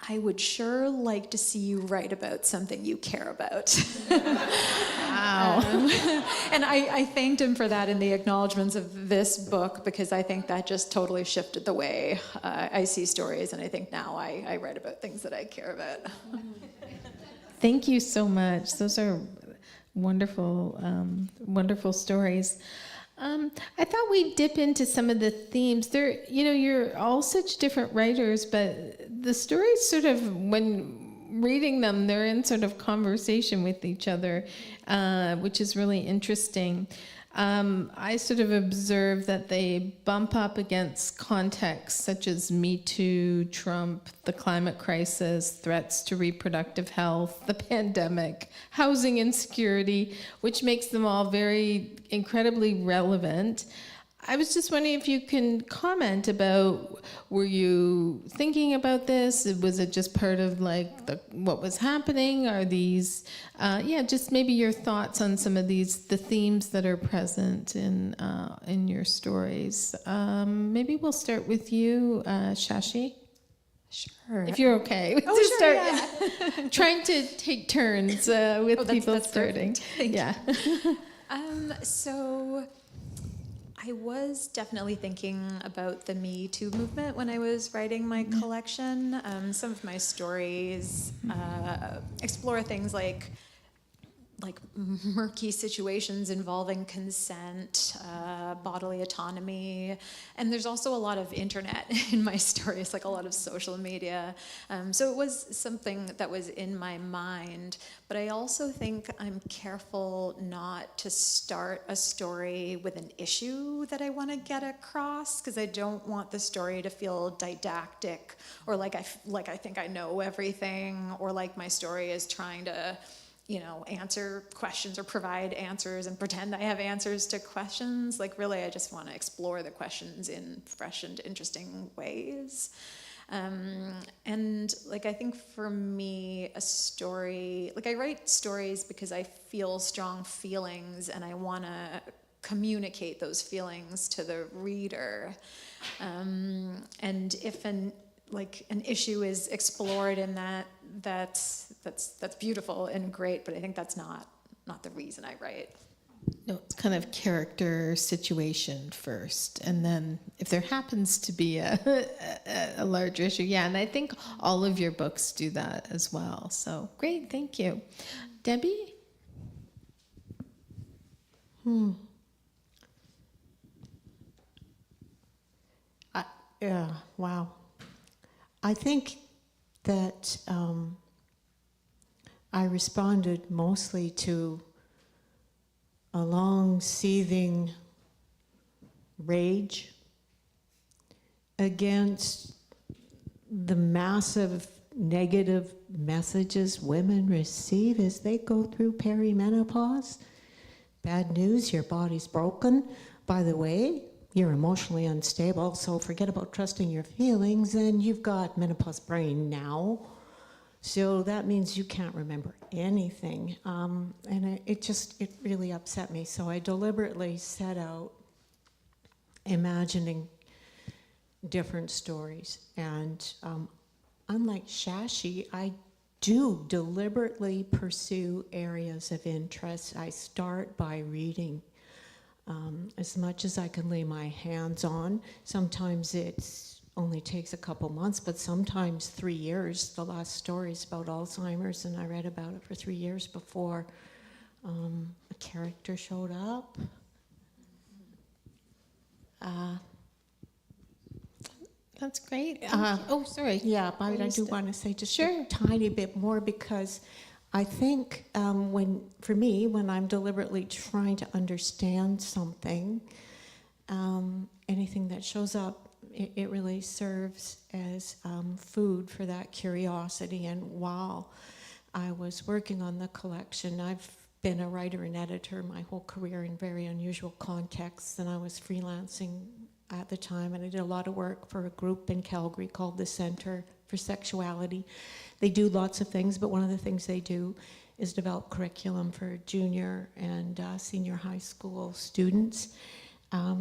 I would sure like to see you write about something you care about. Wow. And I thanked him for that in the acknowledgments of this book, because I think that just totally shifted the way I see stories, and I think now I write about things that I care about. Thank you so much. Those are wonderful, wonderful stories. I thought we'd dip into some of the themes. You're all such different writers, but the stories sort of, when reading them, they're in sort of conversation with each other, which is really interesting. I sort of observe that they bump up against contexts such as Me Too, Trump, the climate crisis, threats to reproductive health, the pandemic, housing insecurity, which makes them all very incredibly relevant. I was just wondering if you can comment about, were you thinking about this? Was it just part of what was happening? Are these, just maybe your thoughts on some of the themes that are present in your stories. Maybe we'll start with you, Shashi. Sure. If you're okay. Oh, sure, start, yeah. Trying to take turns with people that's starting. Thank you. So I was definitely thinking about the Me Too movement when I was writing my collection. Some of my stories explore things like like murky situations involving consent, bodily autonomy, and there's also a lot of internet in my stories, like a lot of social media. So it was something that was in my mind, but I also think I'm careful not to start a story with an issue that I want to get across, because I don't want the story to feel didactic or like I think I know everything, or like my story is trying to answer questions or provide answers and pretend I have answers to questions. Like, really, I just want to explore the questions in fresh and interesting ways. And like, I think for me, a story, like I write stories because I feel strong feelings and I want to communicate those feelings to the reader. And if an issue is explored in that's beautiful and great, but I think that's not the reason I write. No, it's kind of character situation first, and then if there happens to be a larger issue, yeah, and I think all of your books do that as well. So great, thank you. Debbie? Yeah, wow. I think that I responded mostly to a long seething rage against the massive negative messages women receive as they go through perimenopause. Bad news, your body's broken. By the way, you're emotionally unstable, so forget about trusting your feelings, and you've got menopause brain now. So that means you can't remember anything. And it really upset me. So I deliberately set out imagining different stories. And unlike Shashi, I do deliberately pursue areas of interest. I start by reading as much as I can lay my hands on. Sometimes it's only takes a couple months, but sometimes 3 years. The last story is about Alzheimer's, and I read about it for 3 years before a character showed up. That's great. Oh, sorry. Yeah, but I do want to say just Sure. a tiny bit more, because I think when I'm deliberately trying to understand something, anything that shows up, it really serves as food for that curiosity. And while I was working on the collection, I've been a writer and editor my whole career in very unusual contexts, and I was freelancing at the time, and I did a lot of work for a group in Calgary called the Center for Sexuality. They do lots of things, but one of the things they do is develop curriculum for junior and senior high school students.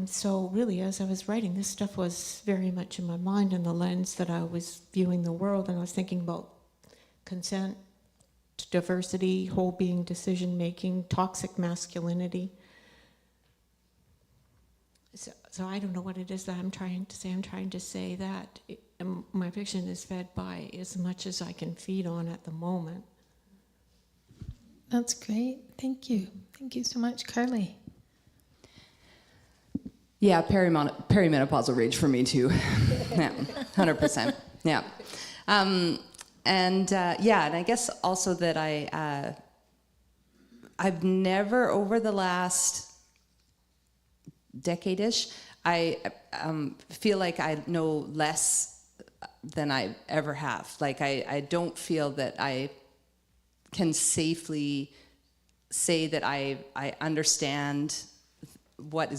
So really, as I was writing, this stuff was very much in my mind, and the lens that I was viewing the world, and I was thinking about consent, diversity, whole being decision-making, toxic masculinity. So I don't know what it is that I'm trying to say. I'm trying to say that my fiction is fed by as much as I can feed on at the moment. That's great. Thank you. Thank you so much, Carleigh. Yeah, perimenopausal rage for me too. Yeah, 100%. Yeah. And I guess also that I've never, over the last decade-ish, I feel like I know less than I ever have. Like I don't feel that I can safely say that I understand what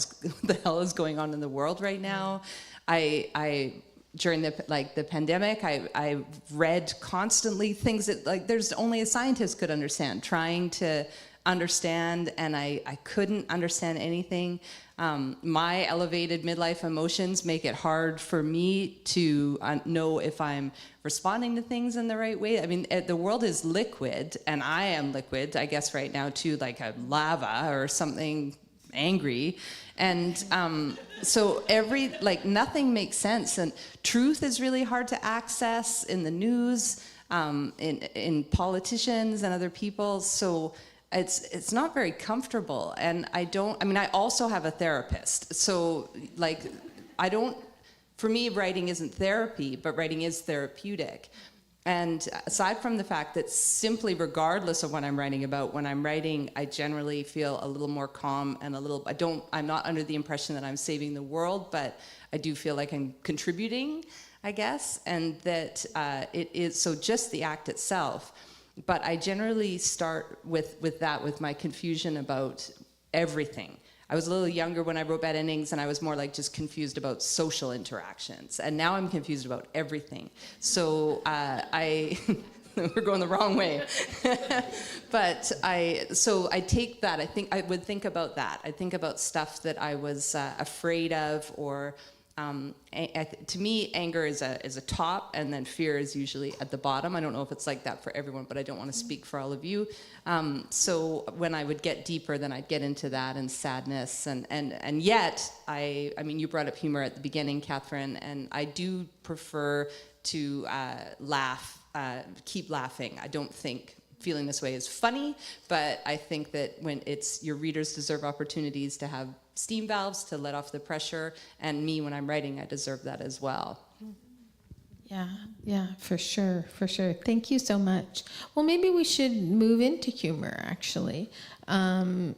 the hell is going on in the world right now. I during the pandemic, I read constantly things that there's only a scientist could understand, trying to understand, and I couldn't understand anything. My elevated midlife emotions make it hard for me to know if I'm responding to things in the right way. I mean, the world is liquid, and I am liquid, I guess right now too, like a lava or something angry. And so nothing makes sense, and truth is really hard to access in the news, in politicians and other people. So it's not very comfortable. And I also have a therapist. So like, for me, writing isn't therapy, but writing is therapeutic. And aside from the fact that simply regardless of what I'm writing about, when I'm writing, I generally feel a little more calm and I'm not under the impression that I'm saving the world, but I do feel like I'm contributing, I guess, and that it is, so just the act itself. But I generally start with my confusion about everything. I was a little younger when I wrote Bad Endings, and I was more like just confused about social interactions. And now I'm confused about everything. So we're going the wrong way. But I take that, I would think about that. I think about stuff that I was afraid of, or to me, anger is a top, and then fear is usually at the bottom. I don't know if it's like that for everyone, but I don't want to speak for all of you. So when I would get deeper, then I'd get into that, and sadness, and yet, I mean, you brought up humor at the beginning, Catherine, and I do prefer to laugh, keep laughing. I don't think feeling this way is funny, but I think that when your readers deserve opportunities to have steam valves to let off the pressure, and me, when I'm writing, I deserve that as well. Yeah, for sure. Thank you so much. Well, maybe we should move into humor, actually. Do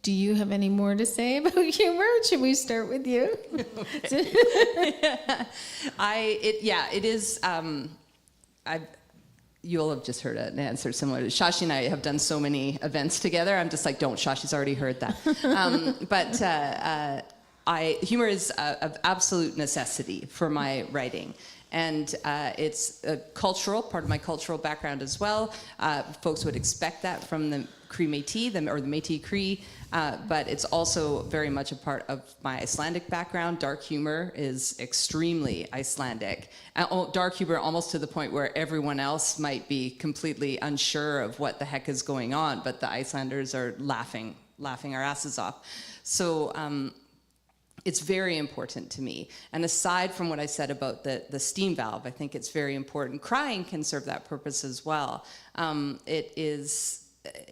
you have any more to say about humor? Should we start with you? It is. You'll have just heard an answer similar to Shashi and I have done so many events together. I'm just like, don't, Shashi's already heard that. Humor is of absolute necessity for my writing. And it's a part of my cultural background as well. Folks would expect that from the Cree Métis, or the Métis Cree, but it's also very much a part of my Icelandic background. Dark humor is extremely Icelandic. Dark humor almost to the point where everyone else might be completely unsure of what the heck is going on, but the Icelanders are laughing our asses off. So it's very important to me. And aside from what I said about the steam valve, I think it's very important. Crying can serve that purpose as well.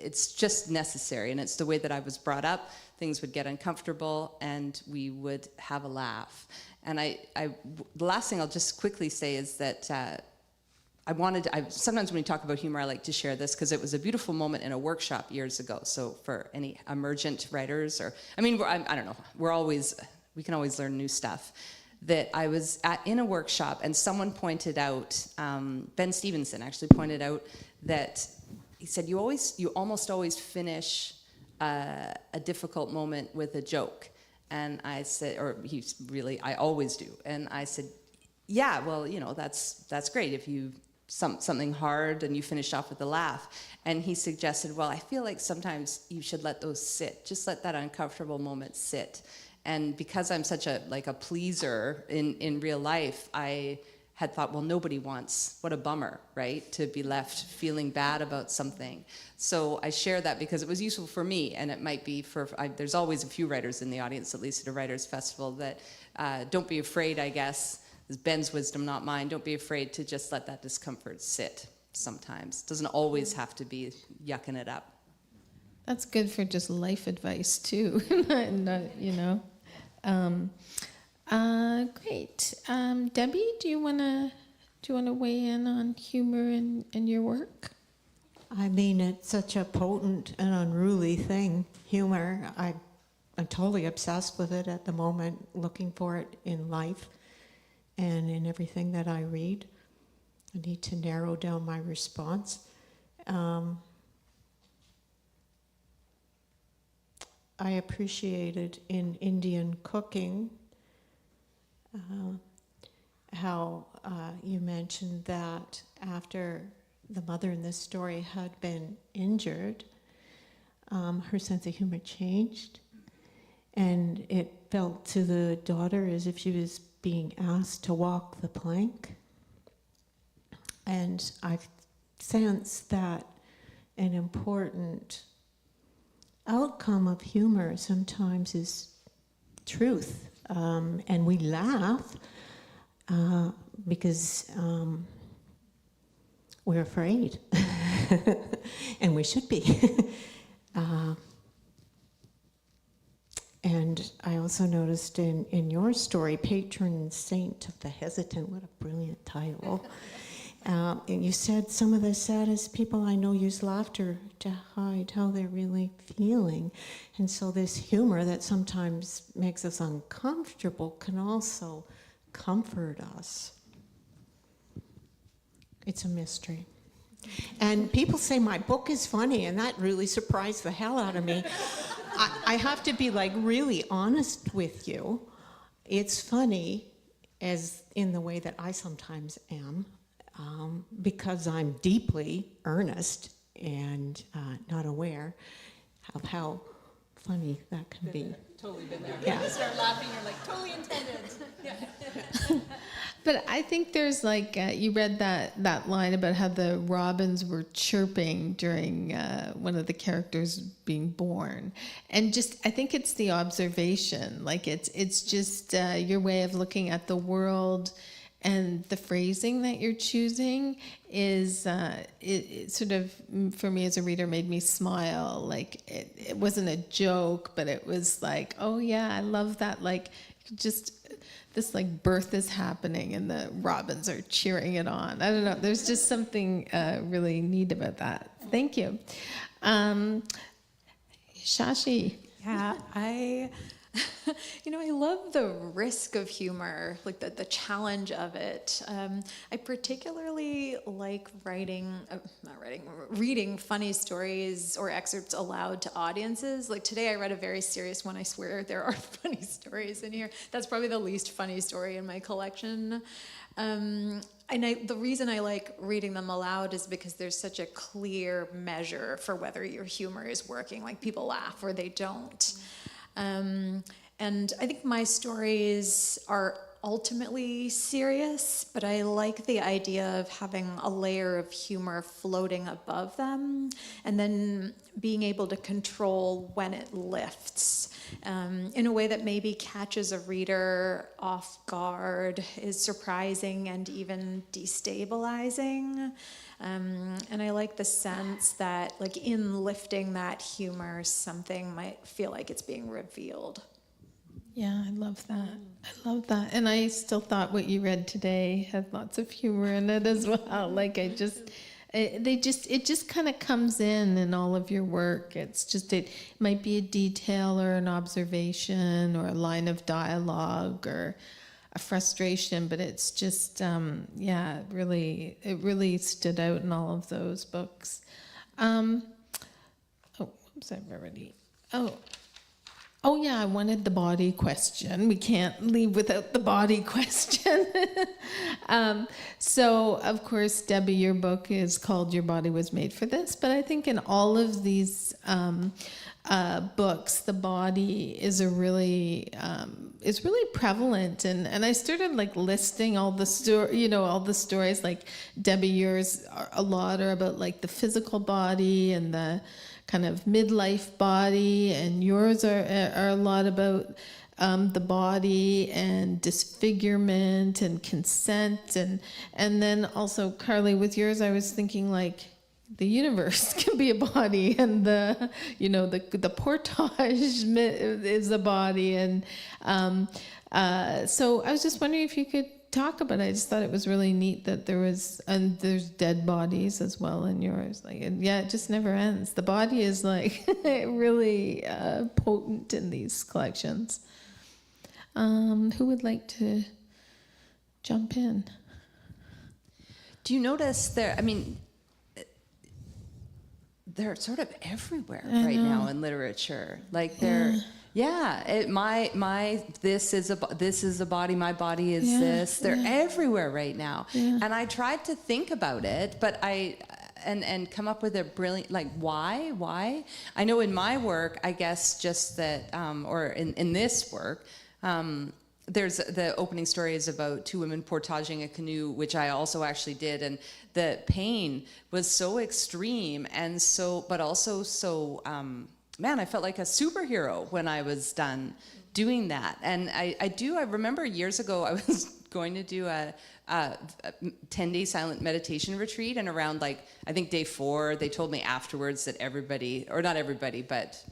It's just necessary, and it's the way that I was brought up. Things would get uncomfortable, and we would have a laugh. And the last thing I'll just quickly say is that sometimes when we talk about humor, I like to share this because it was a beautiful moment in a workshop years ago. So for any emergent writers, I don't know, we can always learn new stuff. That I was in a workshop, and someone pointed out, Ben Stevenson actually pointed out that he said, you almost always finish a difficult moment with a joke. And I said, I always do. And I said, yeah, well, that's great if you something hard and you finish off with a laugh. And he suggested, well, I feel like sometimes you should let those sit. Just let that uncomfortable moment sit. And because I'm such a pleaser in real life, I had thought, well, nobody wants, what a bummer, right? To be left feeling bad about something. So I share that because it was useful for me, and it might be there's always a few writers in the audience, at least at a writer's festival, that don't be afraid, I guess, this is Ben's wisdom, not mine, don't be afraid to just let that discomfort sit sometimes. It doesn't always have to be yucking it up. That's good for just life advice, too, Great. Debbie, do you wanna weigh in on humor in your work? I mean, it's such a potent and unruly thing, humor. I'm totally obsessed with it at the moment, looking for it in life and in everything that I read. I need to narrow down my response. I appreciated in Indian cooking how you mentioned that after the mother in this story had been injured, her sense of humor changed, and it felt to the daughter as if she was being asked to walk the plank. And I sense that an important outcome of humor sometimes is truth. And we laugh because we're afraid. and we should be. And I also noticed in your story, Patron Saint of the Hesitant, what a brilliant title. And you said some of the saddest people I know use laughter to hide how they're really feeling. And so this humor that sometimes makes us uncomfortable can also comfort us. It's a mystery. And people say my book is funny, and that really surprised the hell out of me. I have to be like really honest with you. It's funny, as in the way that I sometimes am, because I'm deeply earnest and not aware of how funny that can be. Totally been there. Yeah. You start laughing, you're like, totally intended. Yeah. But I think there's like, you read that line about how the robins were chirping during one of the characters being born. And just, I think it's the observation. Like it's just your way of looking at the world, and the phrasing that you're choosing is, it sort of, for me as a reader, made me smile. Like, it wasn't a joke, but it was like, oh yeah, I love that. Like, just, this like birth is happening and the robins are cheering it on. I don't know, there's just something really neat about that. Thank you. Shashi. Yeah, I love the risk of humor, like the challenge of it. I particularly like reading funny stories or excerpts aloud to audiences. Like today I read a very serious one. I swear there are funny stories in here. That's probably the least funny story in my collection. And the reason I like reading them aloud is because there's such a clear measure for whether your humor is working. Like people laugh or they don't. And I think my stories are ultimately serious, but I like the idea of having a layer of humor floating above them and then being able to control when it lifts in a way that maybe catches a reader off guard, is surprising and even destabilizing. And I like the sense that, like, in lifting that humor, something might feel like it's being revealed. Yeah, I love that. I love that. And I still thought what you read today had lots of humor in it as well. Like it just kind of comes in all of your work. It's just, it might be a detail or an observation or a line of dialogue or a frustration, but it's just, it really stood out in all of those books. Oh yeah, I wanted the body question. We can't leave without the body question. So, of course, Debbie, your book is called Your Body Was Made for This, but I think in all of these books, the body is really prevalent, and I started like listing all the all the stories. Like Debbie, yours are a lot are about like the physical body and the kind of midlife body, and yours are a lot about the body and disfigurement and consent, and then also Carleigh, with yours, I was thinking like the universe can be a body, and the portage is a body, and so I was just wondering if you could talk about it. I just thought it was really neat that there's dead bodies as well in yours. Like, it just never ends. The body is like really potent in these collections. Who would like to jump in? Do you notice they're sort of everywhere right now in literature. Like they're. This is a body, my body is this. They're everywhere right now. Yeah. And I tried to think about it, but and come up with a brilliant, like, why? I know in my work, I guess just that, or in this work, there's the opening story is about two women portaging a canoe, which I also actually did, and the pain was so extreme and but also so, man, I felt like a superhero when I was done doing that. And I remember years ago, I was going to do a 10-day silent meditation retreat, and around, like, I think day 4, they told me afterwards that everybody, or not everybody, but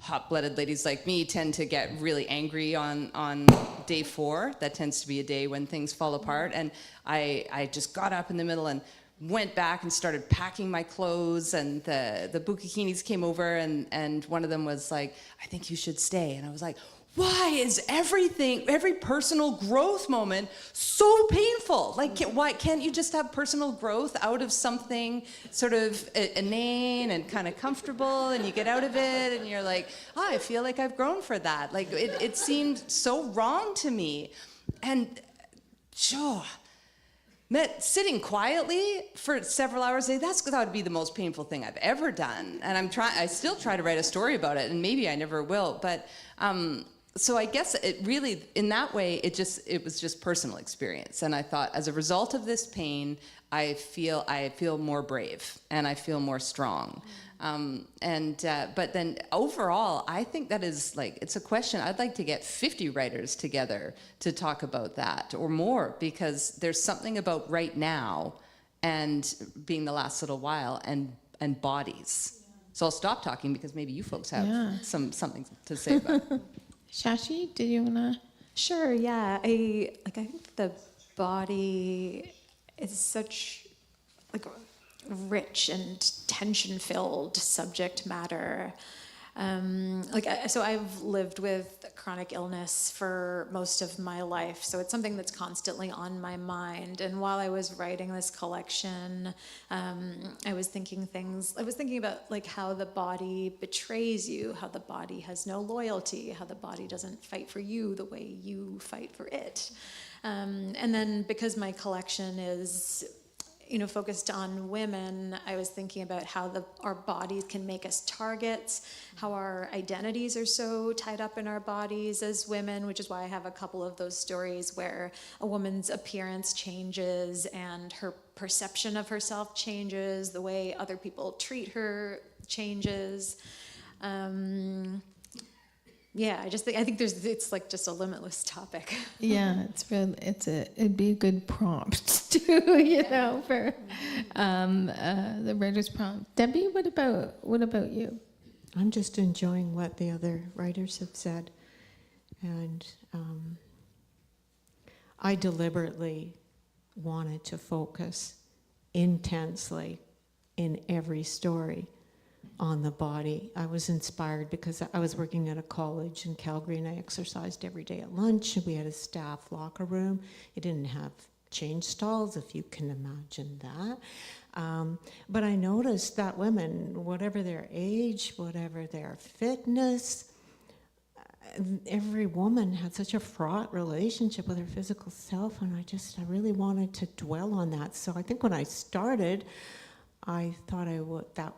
hot-blooded ladies like me tend to get really angry on day 4. That tends to be a day when things fall apart. And I just got up in the middle and went back and started packing my clothes, and the bukikinis came over, and one of them was like, I think you should stay. And I was like, why is every personal growth moment so painful? Like, why can't you just have personal growth out of something sort of inane and kind of comfortable, and you get out of it and you're like, oh, I feel like I've grown for that. Like, it seemed so wrong to me. And sure, sitting quietly for several hours a day, that would be the most painful thing I've ever done. And I still try to write a story about it, and maybe I never will. But so I guess it really, in that way, it was just personal experience. And I thought, as a result of this pain, I feel more brave, and I feel more strong. But then overall, I think that is, like, it's a question. I'd like to get 50 writers together to talk about that, or more, because there's something about right now and being the last little while and bodies. So I'll stop talking, because maybe you folks have something to say about it. Shashi, did you wanna? Sure, yeah. I think the body is such, like, rich and tension-filled subject matter. So I've lived with chronic illness for most of my life, so it's something that's constantly on my mind. And while I was writing this collection, I was thinking about, like, how the body betrays you, how the body has no loyalty, how the body doesn't fight for you the way you fight for it. And then, because my collection is focused on women, I was thinking about how our bodies can make us targets, how our identities are so tied up in our bodies as women, which is why I have a couple of those stories where a woman's appearance changes and her perception of herself changes, the way other people treat her changes. I think it's like just a limitless topic. Yeah, it'd be a good prompt too, for the writer's prompt. Debbie, what about you? I'm just enjoying what the other writers have said. And I deliberately wanted to focus intensely in every story on the body. I was inspired because I was working at a college in Calgary, and I exercised every day at lunch, and we had a staff locker room. It didn't have change stalls, if you can imagine that. But I noticed that women, whatever their age, whatever their fitness, every woman had such a fraught relationship with her physical self, and I really wanted to dwell on that. So I think when I started, I thought that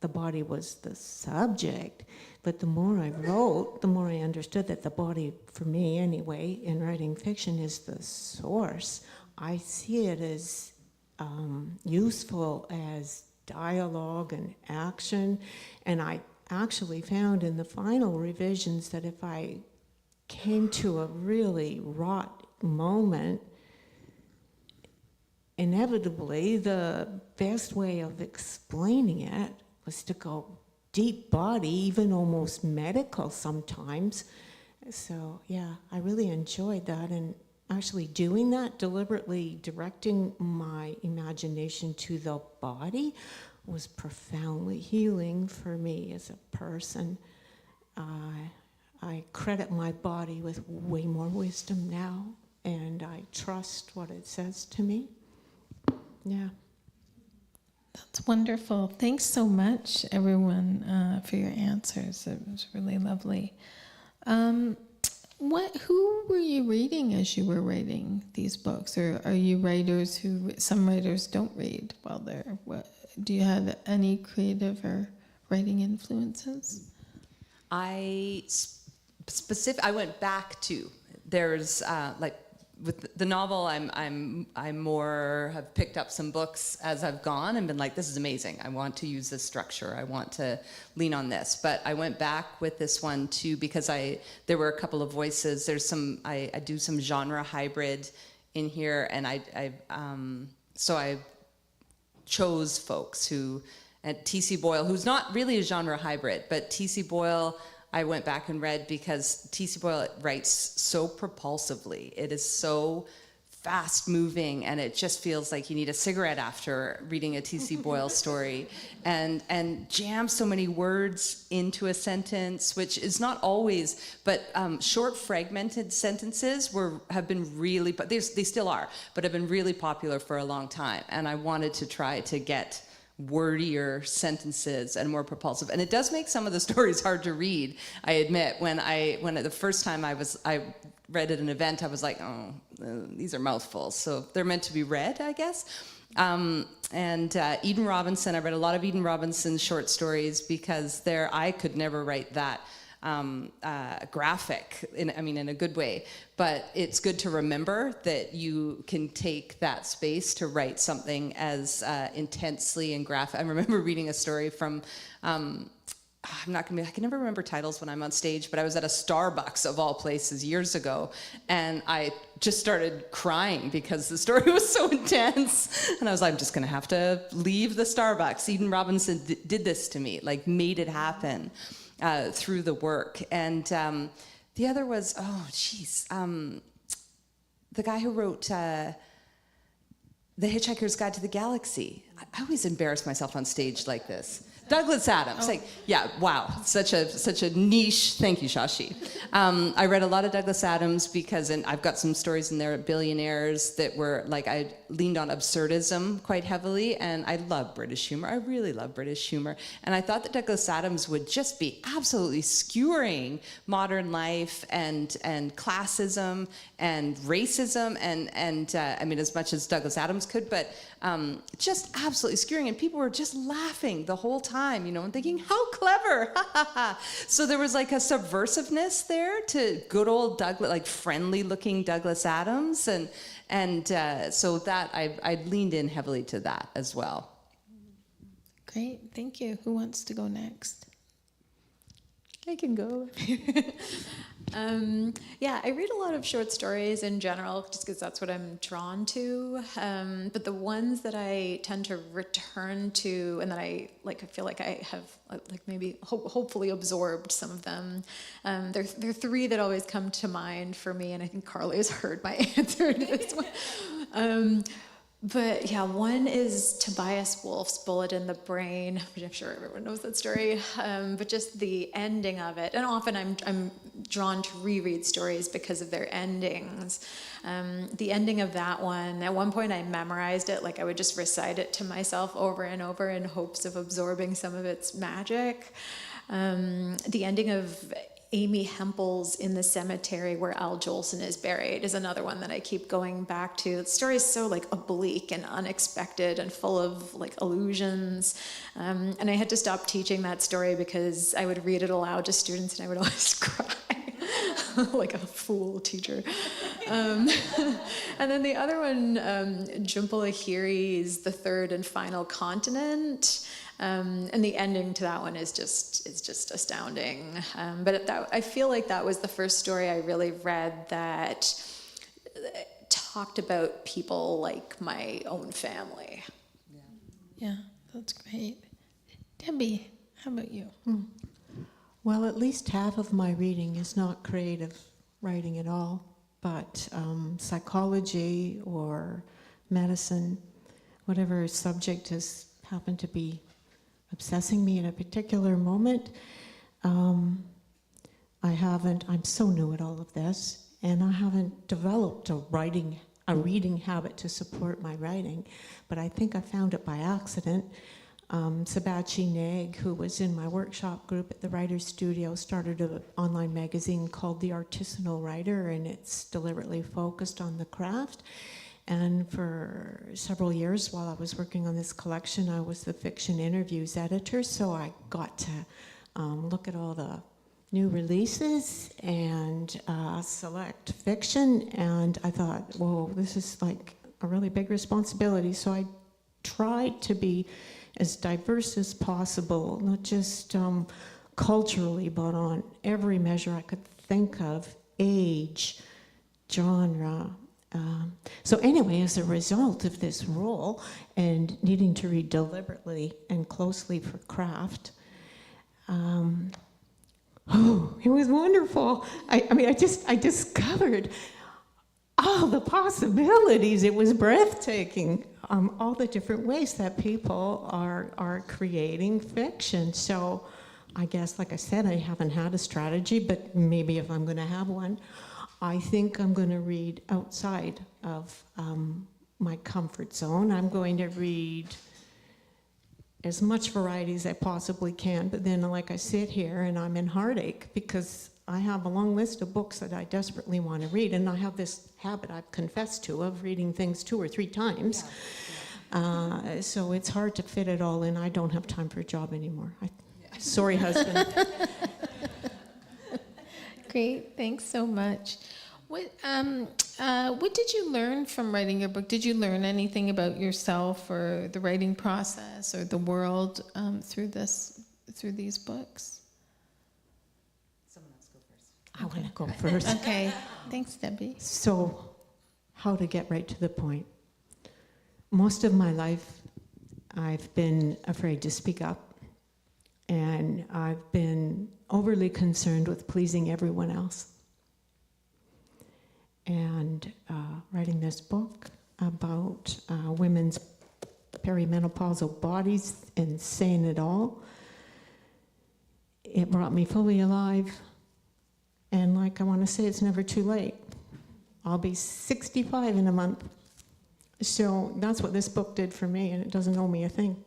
the body was the subject, but the more I wrote, the more I understood that the body, for me anyway, in writing fiction, is the source. I see it as useful as dialogue and action, and I actually found in the final revisions that if I came to a really wrought moment, inevitably the best way of explaining it was to go deep body, even almost medical sometimes. So yeah, I really enjoyed that, and actually doing that, deliberately directing my imagination to the body, was profoundly healing for me as a person. I credit my body with way more wisdom now, and I trust what it says to me. Yeah. That's wonderful. Thanks so much, everyone, for your answers. It was really lovely. Who were you reading as you were writing these books? Or are you writers some writers don't read while they're, do you have any creative or writing influences? I went back to, there's with the novel, I'm more have picked up some books as I've gone and been like, this is amazing. I want to use this structure. I want to lean on this. But I went back with this one too because there were a couple of voices. There's some I do some genre hybrid in here, and so I chose folks who, and T.C. Boyle, who's not really a genre hybrid, but T.C. Boyle, I went back and read because T.C. Boyle writes so propulsively. It is so fast moving, and it just feels like you need a cigarette after reading a T.C. Boyle story, and jam so many words into a sentence, which is not always, but short fragmented sentences have been really, but they still are, but have been really popular for a long time, and I wanted to try to get wordier sentences and more propulsive. And it does make some of the stories hard to read, I admit. When the first time I read at an event, I was like, oh, these are mouthfuls. So they're meant to be read, I guess. Eden Robinson, I read a lot of Eden Robinson's short stories because I could never write that graphic, in a good way. But it's good to remember that you can take that space to write something as intensely and graphic. I remember reading a story from, I can never remember titles when I'm on stage, but I was at a Starbucks of all places years ago, and I just started crying because the story was so intense. And I was like, I'm just gonna have to leave the Starbucks. Eden Robinson did this to me, like made it happen. Through the work. And the other was, the guy who wrote The Hitchhiker's Guide to the Galaxy. I always embarrass myself on stage like this. Douglas Adams. Such a niche. Thank you, Shashi. I read a lot of Douglas Adams because, and I've got some stories in there, Billionaires, that were like, I leaned on absurdism quite heavily, and I love British humor. I really love British humor. And I thought that Douglas Adams would just be absolutely skewering modern life and classism and racism and as much as Douglas Adams could, but just absolutely skewering, and people were just laughing the whole time, and thinking, how clever, So there was like a subversiveness there to good old Douglas, like friendly looking Douglas Adams, and so that I leaned in heavily to that as well. Great, thank you. Who wants to go next? I can go. I read a lot of short stories in general, just because that's what I'm drawn to. But the ones that I tend to return to, and that I feel like I have maybe hopefully absorbed some of them. There are three that always come to mind for me, and I think Carleigh has heard my answer to this one. But yeah, one is Tobias Wolff's Bullet in the Brain, which I'm sure everyone knows that story. But just the ending of it, and often I'm drawn to reread stories because of their endings. The ending of that one, at one point I memorized it, I would just recite it to myself over and over in hopes of absorbing some of its magic. The ending of Amy Hempel's In the Cemetery Where Al Jolson is Buried is another one that I keep going back to. The story is so oblique and unexpected and full of illusions. And I had to stop teaching that story because I would read it aloud to students and I would always cry. Like a fool teacher. And then the other one, Jhumpa Lahiri's The Third and Final Continent. And the ending to that one is just astounding. But I feel like that was the first story I really read that talked about people like my own family. Yeah, that's great. Debbie, how about you? Well, at least half of my reading is not creative writing at all, but psychology or medicine, whatever subject has happened to be obsessing me in a particular moment. I'm so new at all of this, and I haven't developed a reading habit to support my writing, but I think I found it by accident. Sabachi Nag, who was in my workshop group at the Writers Studio, started an online magazine called The Artisanal Writer, and it's deliberately focused on the craft. And for several years while I was working on this collection, I was the fiction interviews editor, so I got to look at all the new releases and select fiction, and I thought, whoa, this is like a really big responsibility. So I tried to be as diverse as possible, not just culturally, but on every measure I could think of, age, genre. So anyway, as a result of this role and needing to read deliberately and closely for craft, it was wonderful. I discovered all the possibilities. It was breathtaking. All the different ways that people are creating fiction. So I guess, like I said, I haven't had a strategy, but maybe if I'm going to have one, I think I'm going to read outside of my comfort zone. I'm going to read as much variety as I possibly can, but then like I sit here and I'm in heartache because I have a long list of books that I desperately want to read, and I have this habit I've confessed to of reading things 2 or 3 times. So it's hard to fit it all in. I don't have time for a job anymore. Sorry, husband. Great, thanks so much. What did you learn from writing your book? Did you learn anything about yourself or the writing process or the world through these books? Someone else go first. I want to go first. Okay, thanks, Debbie. So, how to get right to the point. Most of my life, I've been afraid to speak up, and I've been overly concerned with pleasing everyone else. And writing this book about women's perimenopausal bodies and saying it all, it brought me fully alive. And like I want to say, it's never too late. I'll be 65 in a month. So that's what this book did for me, and it doesn't owe me a thing.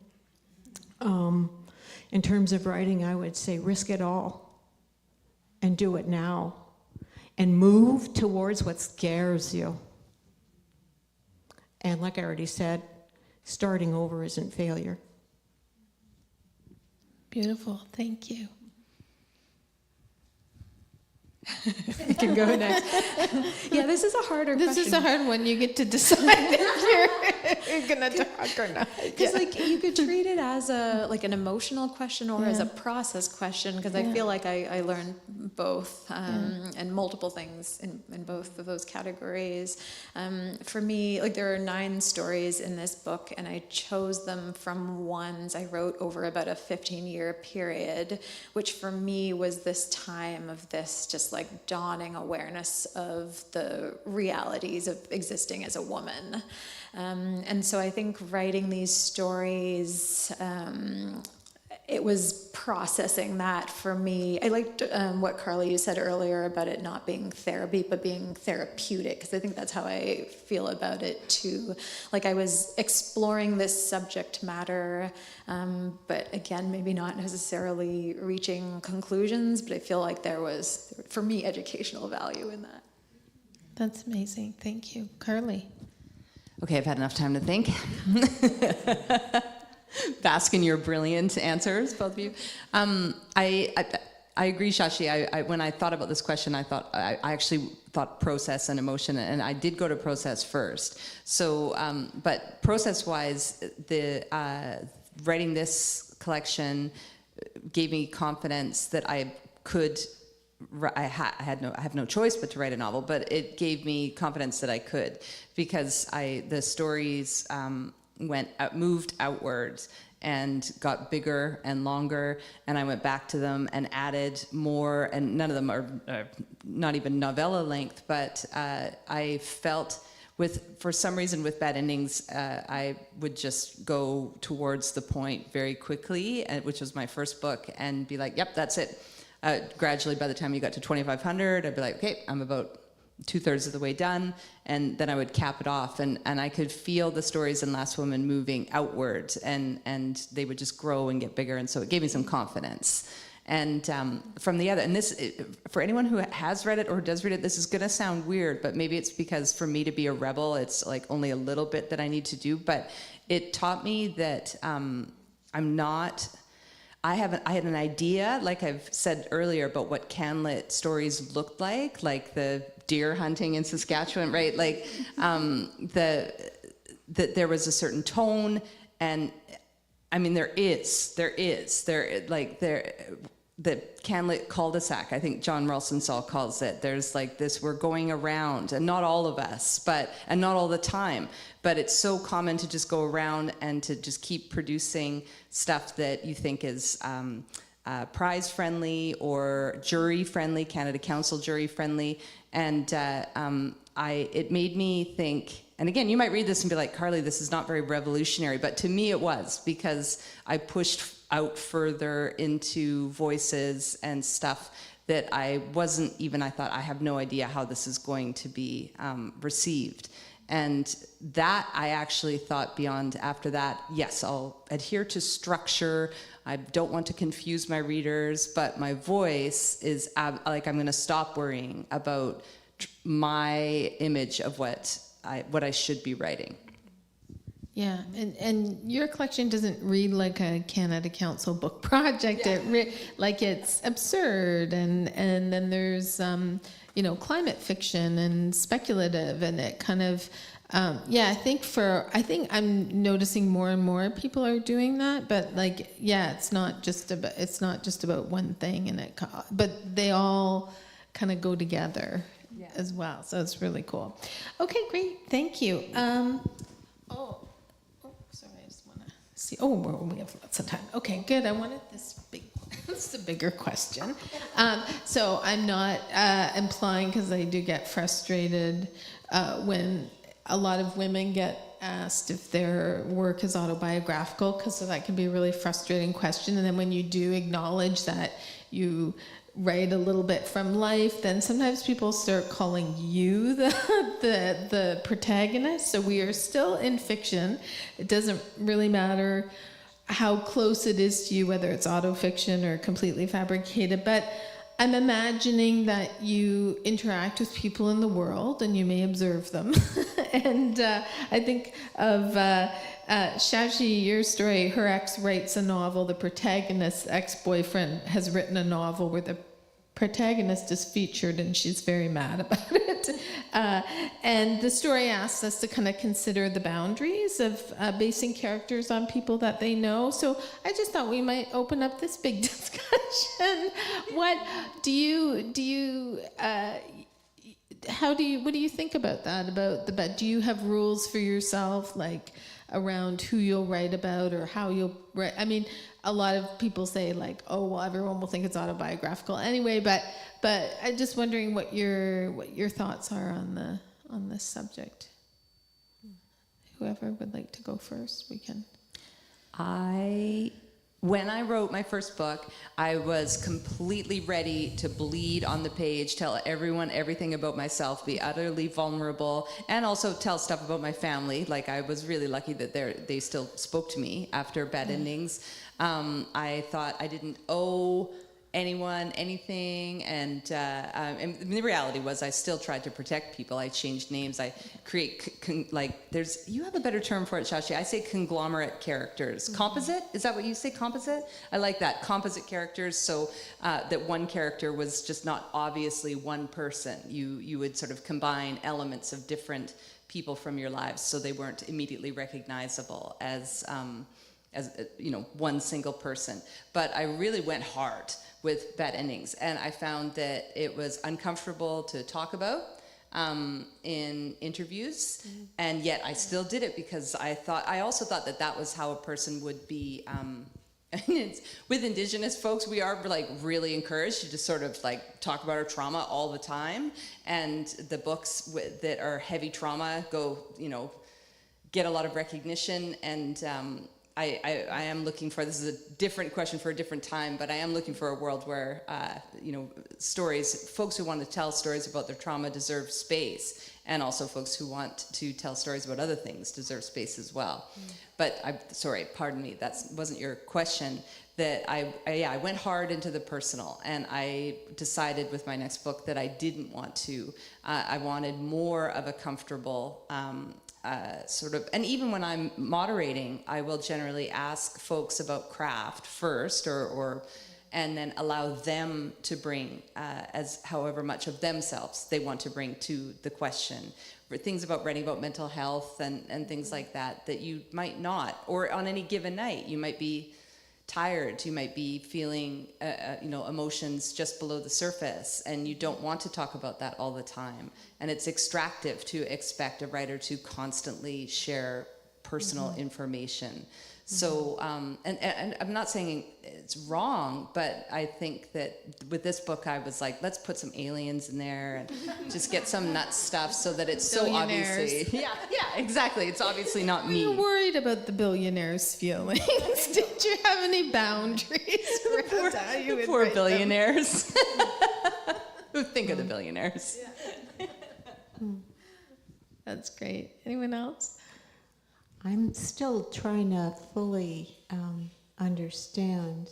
In terms of writing, I would say risk it all and do it now. And move towards what scares you. And like I already said, starting over isn't failure. Beautiful, thank you. You can go next. Yeah, this is a harder question. This is a hard one. You get to decide if you're gonna talk or not. Because like you could treat it as an emotional question or as a process question, because I feel like I learned both and multiple things in both of those categories. For me, like there are 9 stories in this book, and I chose them from ones I wrote over about a 15-year period, which for me was this time of this just like dawning awareness of the realities of existing as a woman. And so I think writing these stories, it was processing that for me. I liked what Carleigh, you said earlier about it not being therapy, but being therapeutic, because I think that's how I feel about it too. Like I was exploring this subject matter, but again, maybe not necessarily reaching conclusions, but I feel like there was, for me, educational value in that. That's amazing, thank you. Carleigh. Okay, I've had enough time to think. Bask in your brilliant answers, both of you. I agree, Shashi. When I thought about this question, I actually thought process and emotion, and I did go to process first. So, but process-wise, writing this collection gave me confidence that I could. I have no choice but to write a novel, but it gave me confidence that I could, because the stories moved outwards and got bigger and longer, and I went back to them and added more, and none of them are not even novella length, but I felt for some reason with Bad Endings, I would just go towards the point very quickly, which was my first book, and be like, yep, that's it. Gradually, by the time you got to 2,500, I'd be like, okay, I'm about 2/3 of the way done, and then I would cap it off, and I could feel the stories in Last Woman moving outward, and they would just grow and get bigger, and so it gave me some confidence. And from the other, and this, for anyone who has read it or does read it, this is gonna sound weird, but maybe it's because for me to be a rebel, it's like only a little bit that I need to do, but it taught me that I had an idea, like I've said earlier, about what CanLit stories looked like the deer hunting in Saskatchewan, right? Like that there was a certain tone, and I mean there the CanLit cul-de-sac, I think John Ralston-Saul calls it. There's like this, we're going around, and not all of us, and not all the time, but it's so common to just go around and to just keep producing stuff that you think is prize friendly or jury friendly, Canada Council jury friendly, and it made me think. And again, you might read this and be like, Carleigh, this is not very revolutionary, but to me it was, because I pushed out further into voices and stuff that I thought, I have no idea how this is going to be received. And that I actually thought beyond after that, yes, I'll adhere to structure. I don't want to confuse my readers, but my voice is like, I'm gonna stop worrying about my image of what I should be writing. Yeah, and your collection doesn't read like a Canada Council book project. Yeah. Like it's absurd, and then there's climate fiction and speculative, and it kind of I think I'm noticing more and more people are doing that, but it's not just about one thing, but they all kind of go together. Yeah. As well, so it's really cool. Okay, great, thank you. Sorry, I just want to see. Oh, we have lots of time. Okay, good. I wanted this big. This is a bigger question. So I'm not implying, because I do get frustrated when a lot of women get asked if their work is autobiographical, because that can be a really frustrating question. And then when you do acknowledge that you write a little bit from life, then sometimes people start calling you the protagonist. So we are still in fiction. It doesn't really matter how close it is to you, whether it's autofiction or completely fabricated, but I'm imagining that you interact with people in the world and you may observe them. And I think of Shashi, your story, her ex writes a novel, the protagonist's ex-boyfriend has written a novel where the protagonist is featured and she's very mad about it. And the story asks us to kind of consider the boundaries of basing characters on people that they know. So I just thought we might open up this big discussion. What do you think about that? Do you have rules for yourself, like around who you'll write about or how you'll write? I mean, a lot of people say like, oh, well, everyone will think it's autobiographical anyway, but I'm just wondering what your thoughts are on this subject. Whoever would like to go first, we can. When I wrote my first book, I was completely ready to bleed on the page, tell everyone everything about myself, be utterly vulnerable, and also tell stuff about my family. Like, I was really lucky that they still spoke to me after Bad Endings. I thought I didn't owe anyone anything, and the reality was I still tried to protect people. I changed names. I create you have a better term for it, Shashi. I say conglomerate characters. Mm-hmm. Composite? Is that what you say? Composite? I like that. Composite characters, so that one character was just not obviously one person. You would sort of combine elements of different people from your lives, so they weren't immediately recognizable as one single person. But I really went hard with Bad Endings, and I found that it was uncomfortable to talk about in interviews, and yet I still did it because I also thought that was how a person would be. With Indigenous folks, we are like really encouraged to just sort of like talk about our trauma all the time, and the books that are heavy trauma get a lot of recognition, and I am looking for, this is a different question for a different time, but I am looking for a world where, folks who want to tell stories about their trauma deserve space, and also folks who want to tell stories about other things deserve space as well. But sorry, pardon me, that wasn't your question. That I went hard into the personal, and I decided with my next book that I didn't want to. I wanted more of a comfortable sort of, and even when I'm moderating, I will generally ask folks about craft first, and then allow them to bring as however much of themselves they want to bring to the question. For things about writing about mental health and things like that you might not, or on any given night, you might be tired, you might be feeling emotions just below the surface, and you don't want to talk about that all the time. And it's extractive to expect a writer to constantly share personal information. So, and I'm not saying it's wrong, but I think that with this book, I was like, let's put some aliens in there and just get some nut stuff so that it's so obviously. Yeah, exactly. It's obviously not me. You're worried about the billionaires' feelings. Did you have any boundaries around how you would Poor write billionaires. Who think of the billionaires? Yeah. That's great. Anyone else? I'm still trying to fully understand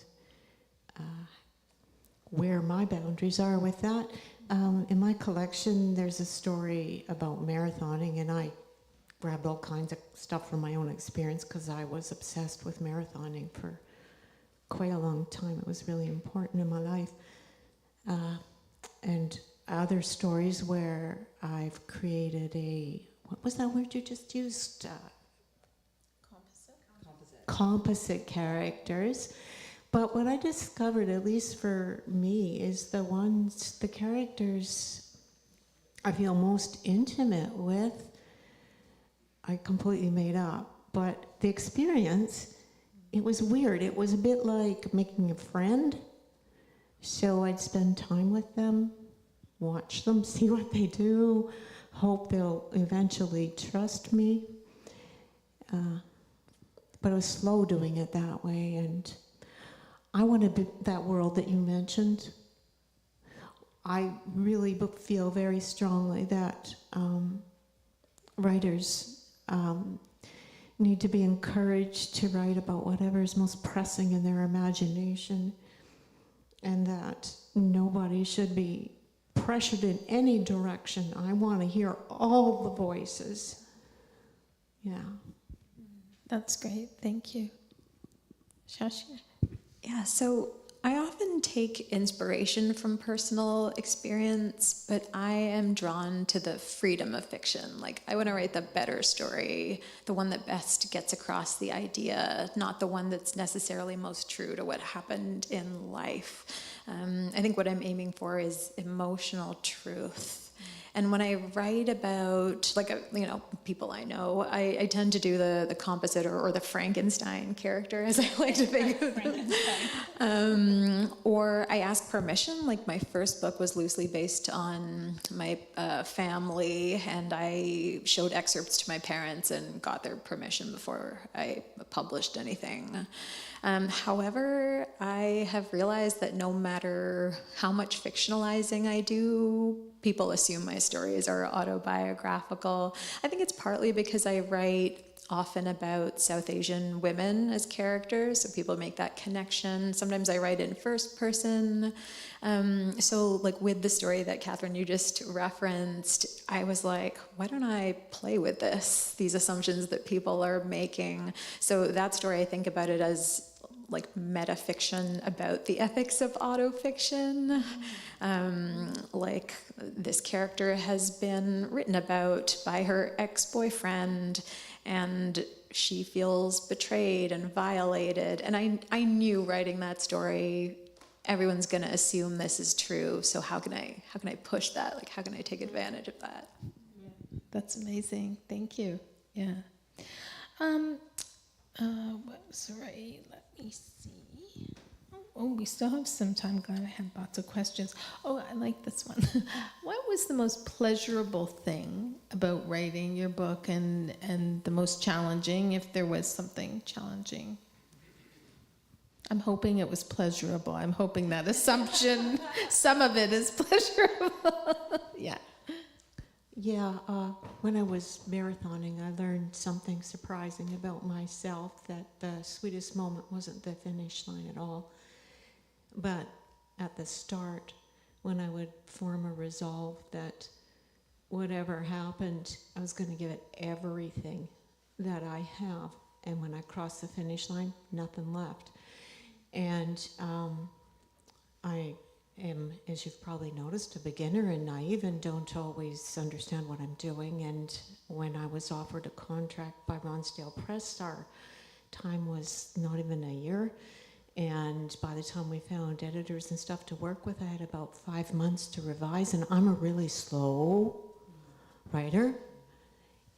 where my boundaries are with that. In my collection, there's a story about marathoning, and I grabbed all kinds of stuff from my own experience because I was obsessed with marathoning for quite a long time. It was really important in my life. And other stories where I've created what was that word you just used? Composite characters. But what I discovered, at least for me, is the characters I feel most intimate with, I completely made up. But the experience, it was weird. It was a bit like making a friend. So I'd spend time with them, watch them, see what they do, hope they'll eventually trust me. But I was slow doing it that way, and I wanted that world that you mentioned. I really feel very strongly that writers need to be encouraged to write about whatever is most pressing in their imagination, and that nobody should be pressured in any direction. I want to hear all the voices. Yeah. That's great. Thank you. Shashi? Yeah, so I often take inspiration from personal experience, but I am drawn to the freedom of fiction. Like, I want to write the better story, the one that best gets across the idea, not the one that's necessarily most true to what happened in life. I think what I'm aiming for is emotional truth. And when I write about, people I know, I tend to do the composite or the Frankenstein character, as I like to think of them. Or I ask permission. Like, my first book was loosely based on my family, and I showed excerpts to my parents and got their permission before I published anything. However, I have realized that no matter how much fictionalizing I do, people assume my stories are autobiographical. I think it's partly because I write often about South Asian women as characters, so people make that connection. Sometimes I write in first person. So like with the story that Catherine, you just referenced, I was like, why don't I play with these assumptions that people are making? So that story, I think about it as like metafiction about the ethics of autofiction. Like, this character has been written about by her ex-boyfriend, and she feels betrayed and violated. And I knew writing that story, everyone's going to assume this is true. So how can I push that? Like, how can I take advantage of that? That's amazing. Thank you. Yeah. What was right? Let me see. Oh, we still have some time. Glad I had lots of questions. Oh, I like this one. What was the most pleasurable thing about writing your book, and the most challenging, if there was something challenging? I'm hoping it was pleasurable. I'm hoping that assumption, some of it is pleasurable. Yeah. Yeah, when I was marathoning, I learned something surprising about myself, that the sweetest moment wasn't the finish line at all, but at the start, when I would form a resolve that whatever happened, I was going to give it everything that I have. And when I crossed the finish line, nothing left. And I am, as you've probably noticed, a beginner and naive and don't always understand what I'm doing. And when I was offered a contract by Ronsdale Press, our time was not even a year. And by the time we found editors and stuff to work with, I had about 5 months to revise. And I'm a really slow writer.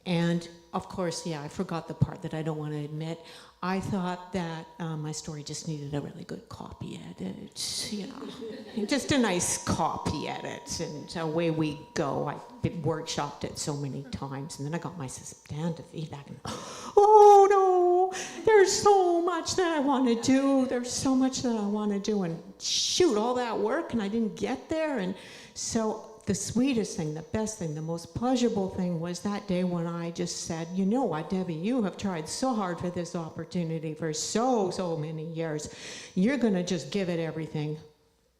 And of course, yeah, I forgot the part that I don't want to admit. I thought that my story just needed a really good copy edit, you know, just a nice copy edit, and away we go. I workshopped it so many times, and then I got my substantive feedback, and oh no, there's so much that I want to do. There's so much that I want to do, and shoot, all that work, and I didn't get there, and so. The sweetest thing, the best thing, the most pleasurable thing was that day when I just said, you know what, Debbie, you have tried so hard for this opportunity for so many years. You're going to just give it everything.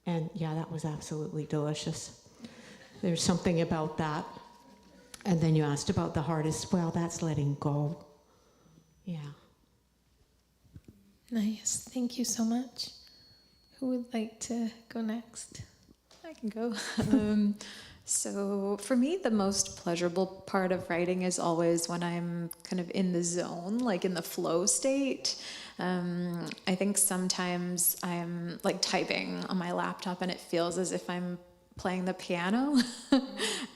And yeah, that was absolutely delicious. There's something about that. And then you asked about the hardest. Well, that's letting go. Yeah. Nice. Thank you so much. Who would like to go next? I can go. So for me, the most pleasurable part of writing is always when I'm kind of in the zone, like in the flow state. I think sometimes I'm like typing on my laptop and it feels as if I'm playing the piano.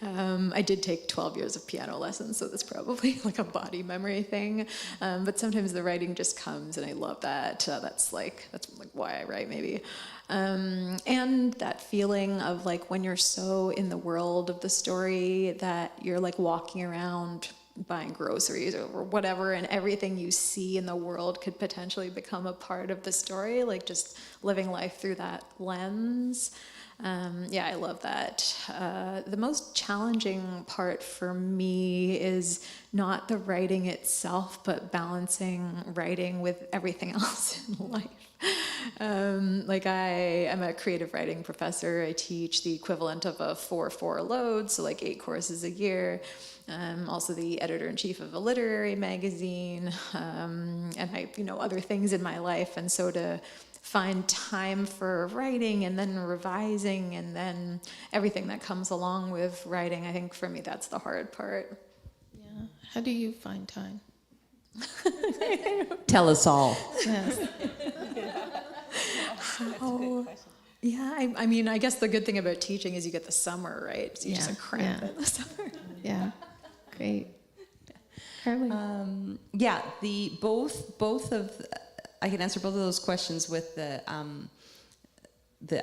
I did take 12 years of piano lessons, so that's probably like a body memory thing. But sometimes the writing just comes, and I love that. That's like why I write, maybe. And that feeling of like when you're so in the world of the story that you're like walking around buying groceries or whatever, and everything you see in the world could potentially become a part of the story, like just living life through that lens. Yeah, I love that. The most challenging part for me is not the writing itself, but balancing writing with everything else in life. Like I am a creative writing professor. I teach the equivalent of a 4-4 load, so like 8 courses a year. I'm also the editor-in-chief of a literary magazine, and I, other things in my life. And so to find time for writing and then revising and then everything that comes along with writing, I think for me that's the hard part. Yeah. How do you find time? Tell us all. Yes. Yeah, I mean, I guess the good thing about teaching is you get the summer, right? So you just cramp yeah. in the summer. Yeah. Great. Carleigh? Yeah, both of I can answer both of those questions with the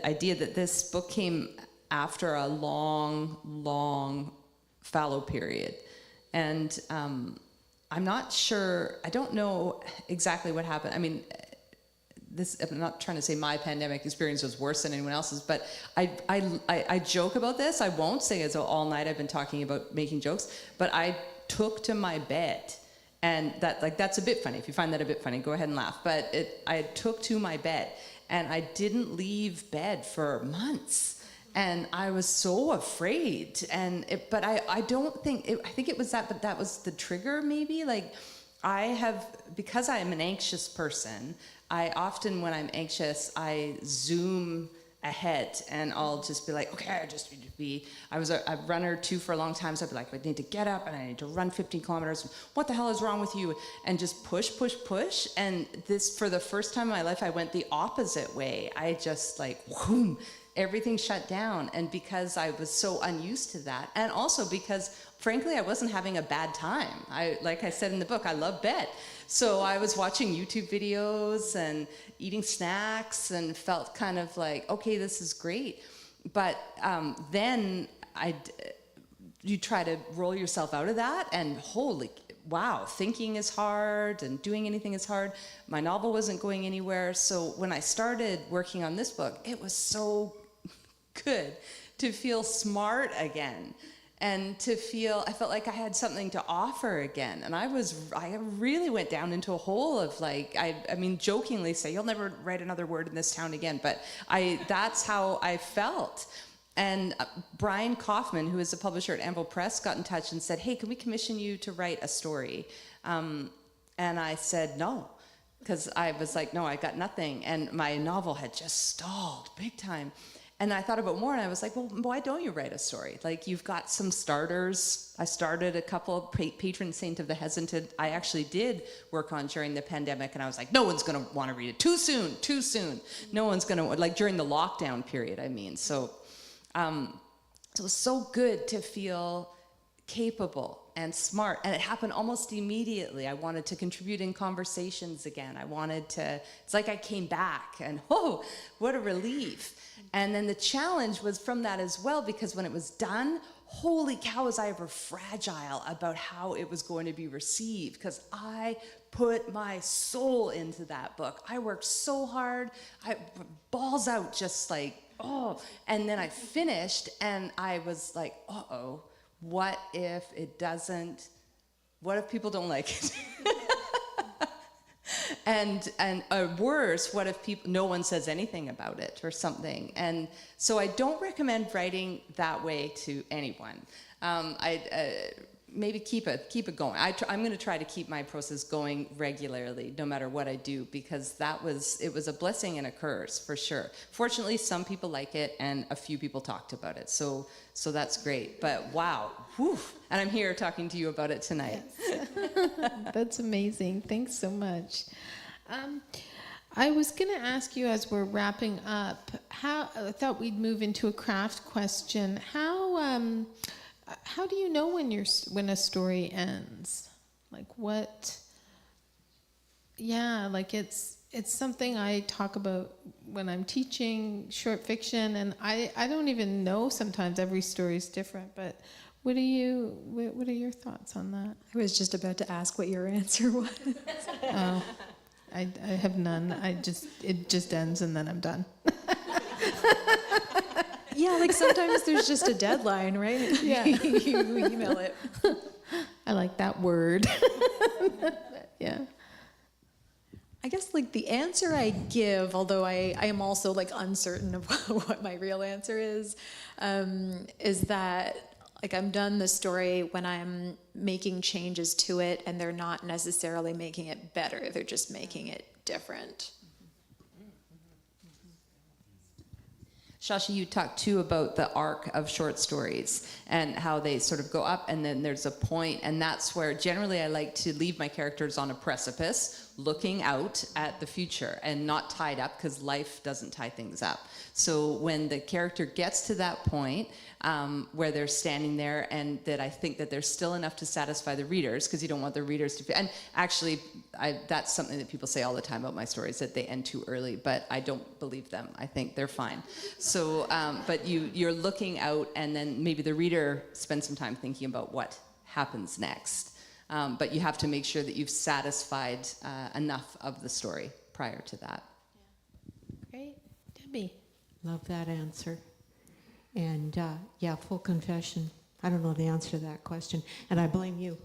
idea that this book came after a long fallow period, and I'm not sure. I don't know exactly what happened. I mean, I'm not trying to say my pandemic experience was worse than anyone else's, but I joke about this. I won't say as all night I've been talking about making jokes, but I took to my bed. And that's a bit funny. If you find that a bit funny, go ahead and laugh. But I took to my bed, and I didn't leave bed for months, and I was so afraid. But I don't think I think it was that. But that was the trigger, maybe. Like because I am an anxious person. I often, when I'm anxious, I zoom ahead, and I'll just be like, okay, I was a runner too for a long time, so I'd be like, I need to get up and I need to run 15 kilometers. What the hell is wrong with you? And just push. And this, for the first time in my life, I went the opposite way. I just whoom, everything shut down. And because I was so unused to that, and also because, frankly, I wasn't having a bad time. Like I said in the book, I love bed. So I was watching YouTube videos and eating snacks and felt kind of like, okay, this is great. But then you try to roll yourself out of that, and holy wow, thinking is hard and doing anything is hard. My novel wasn't going anywhere. So when I started working on this book, it was so good to feel smart again. And I felt like I had something to offer again. And I really went down into a hole of I mean, jokingly say, you'll never write another word in this town again. But that's how I felt. And Brian Kaufman, who is a publisher at Anvil Press, got in touch and said, hey, can we commission you to write a story? And I said no, because I was like, no, I got nothing. And my novel had just stalled big time. And I thought about more, and I was like, well, why don't you write a story? Like, you've got some starters. I started a couple, Patron Saint of the Hesitant. I actually did work on during the pandemic, and I was like, no one's going to want to read it. Too soon, too soon. No one's going to, like during the lockdown period, I mean. So it was so good to feel capable and smart, and it happened almost immediately. I wanted to contribute in conversations again. I wanted to, it's like I came back, and whoa, what a relief. And then the challenge was from that as well, because when it was done, holy cow, was I ever fragile about how it was going to be received, because I put my soul into that book. I worked so hard, balls out, just like, oh. And then I finished, and I was like, uh-oh, what if it doesn't, what if people don't like it? And worse, what if no one says anything about it or something? And so I don't recommend writing that way to anyone. Maybe keep it going. I'm going to try to keep my process going regularly, no matter what I do, because it was a blessing and a curse for sure. Fortunately, some people like it, and a few people talked about it, so that's great. But wow, whew, and I'm here talking to you about it tonight. Yes. That's amazing. Thanks so much. I was going to ask you, as we're wrapping up, I thought we'd move into a craft question. How do you know when a story ends? Like what? Yeah, like it's something I talk about when I'm teaching short fiction, and I don't even know sometimes. Every story is different, but what are your thoughts on that? I was just about to ask what your answer was. Oh, I have none. It just ends and then I'm done. Yeah, like sometimes there's just a deadline, right? Yeah. You email it. I like that word. Yeah. I guess like the answer I give, although I am also like uncertain of what my real answer is that like I'm done the story when I'm making changes to it, and they're not necessarily making it better, they're just making it different. Shashi, you talked too about the arc of short stories and how they sort of go up, and then there's a point, and that's where generally I like to leave my characters on a precipice looking out at the future and not tied up, because life doesn't tie things up. So when the character gets to that point where they're standing there, and that I think that there's still enough to satisfy the readers, because you don't want the readers to feel, and actually that's something that people say all the time about my stories, that they end too early, but I don't believe them. I think they're fine. So, but you're looking out, and then maybe the reader spends some time thinking about what happens next. But you have to make sure that you've satisfied enough of the story prior to that. Yeah. Great. Debbie. Love that answer. And yeah, full confession, I don't know the answer to that question, and I blame you.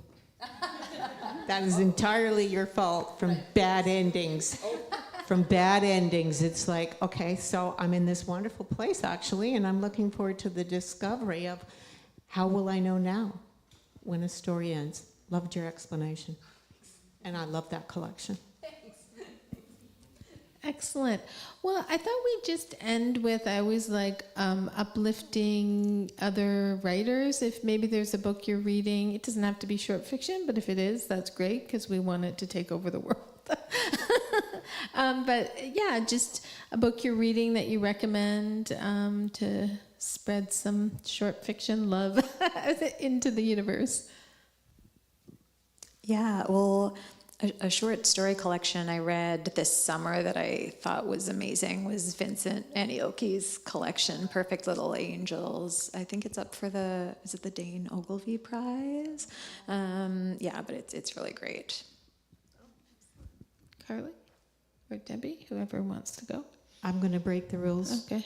That is entirely your fault from bad endings. From bad endings, it's like, okay, so I'm in this wonderful place actually, and I'm looking forward to the discovery of how will I know now when a story ends. Loved your explanation. And I love that collection. Excellent. Well, I thought we'd just end with, I always like uplifting other writers. If maybe there's a book you're reading, it doesn't have to be short fiction, but if it is, that's great, because we want it to take over the world. But yeah, just a book you're reading that you recommend to spread some short fiction love into the universe. Yeah, well, a short story collection I read this summer that I thought was amazing was Vincent Anioki's collection, Perfect Little Angels. I think it's up for is it the Dane Ogilvy Prize? Yeah, but it's really great. Carleigh or Debbie, whoever wants to go. I'm going to break the rules. Okay.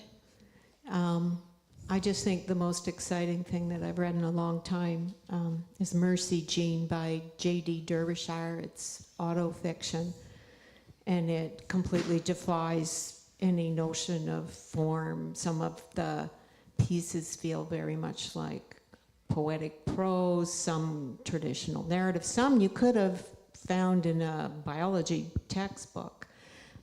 I just think the most exciting thing that I've read in a long time is Mercy Jean by J.D. Derbyshire. It's autofiction, and it completely defies any notion of form. Some of the pieces feel very much like poetic prose, some traditional narrative, some you could have found in a biology textbook.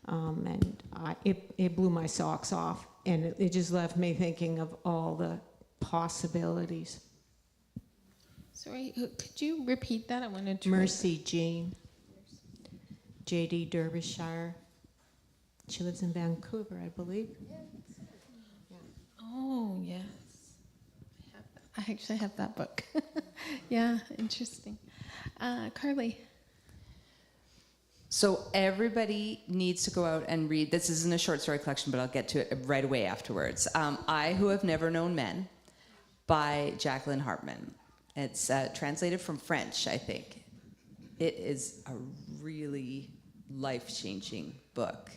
And it blew my socks off, and it just left me thinking of all the possibilities. Sorry, could you repeat that? I wanted to. Mercy Jean, J.D. Derbyshire. She lives in Vancouver, I believe. Oh, yes. I actually have that book. Yeah, interesting. Carleigh. So everybody needs to go out and read. This isn't a short story collection, but I'll get to it right away afterwards. I Who Have Never Known Men by Jacqueline Hartman. It's translated from French, I think. It is a really life-changing book.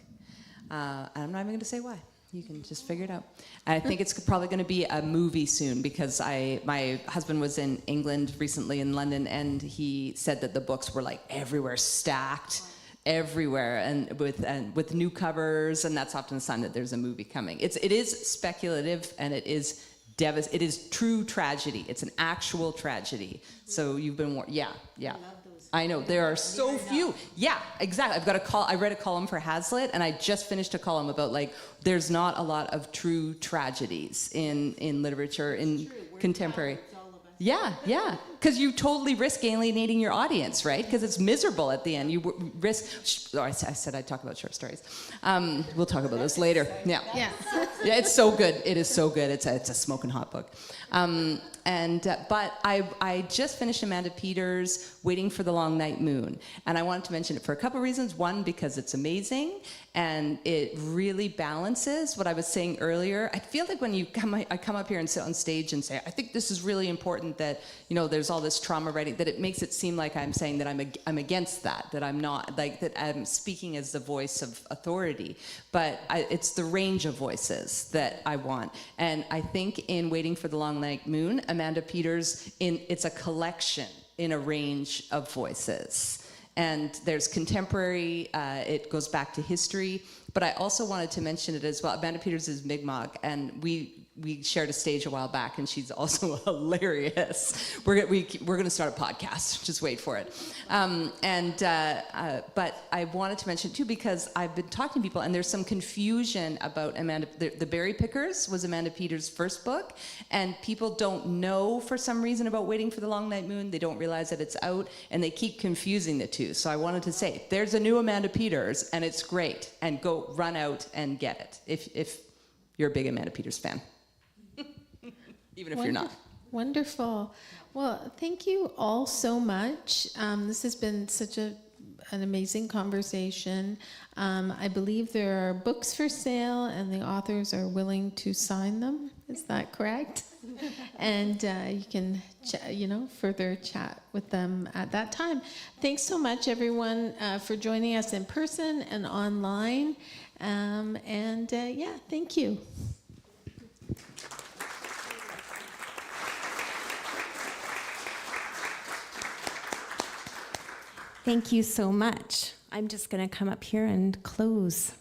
And I'm not even going to say why. You can just figure it out. And I think it's probably going to be a movie soon, because my husband was in England recently, in London, and he said that the books were like everywhere, stacked everywhere, and with new covers, and that's often a sign that there's a movie coming. It is speculative, and it is true tragedy. It's an actual tragedy. So you've been warned. Yeah. I know, there are so few. Yeah, exactly. I read a column for Hazlitt, and I just finished a column about there's not a lot of true tragedies in literature, in contemporary. Yeah, because you totally risk alienating your audience, right? Because it's miserable at the end. You risk. I said I'd talk about short stories. We'll talk about those later. Yeah. Yes. Yeah, it's so good. It is so good. It's a smoking hot book. But I just finished Amanda Peters' Waiting for the Long Night Moon, and I wanted to mention it for a couple reasons. One, because it's amazing, and it really balances what I was saying earlier. I feel like when I come up here and sit on stage and say, I think this is really important that, there's all this trauma writing, that it makes it seem like I'm saying that I'm against that I'm not, that I'm speaking as the voice of authority. But it's the range of voices that I want. And I think in Waiting for the Long Night Moon, Amanda Peters, it's a collection in a range of voices. And there's contemporary, it goes back to history, but I also wanted to mention it as well. Amanda Peters is Mi'kmaq, and we shared a stage a while back, and she's also hilarious. We're going to start a podcast. Just wait for it. But I wanted to mention it too, because I've been talking to people, and there's some confusion about Amanda. The Berry Pickers was Amanda Peters' first book, and people don't know for some reason about Waiting for the Long Night Moon. They don't realize that it's out, and they keep confusing the two. So I wanted to say, there's a new Amanda Peters, and it's great, and go run out and get it if you're a big Amanda Peters fan. Even if you're not. Wonderful. Well, thank you all so much. This has been such an amazing conversation. I believe there are books for sale, and the authors are willing to sign them. Is that correct? And you can, further chat with them at that time. Thanks so much, everyone, for joining us in person and online. Thank you. Thank you so much. I'm just going to come up here and close.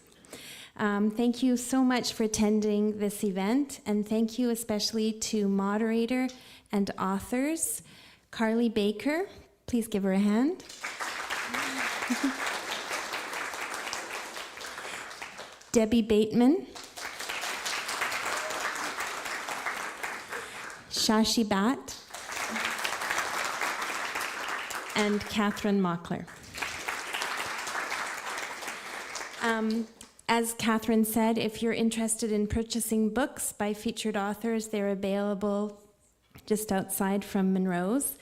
Thank you so much for attending this event, and thank you especially to moderator and authors, Carleigh Baker. Please give her a hand. Debbie Bateman. Shashi Bhat. And Catherine Mockler. As Catherine said, if you're interested in purchasing books by featured authors, they're available just outside from Monroe's.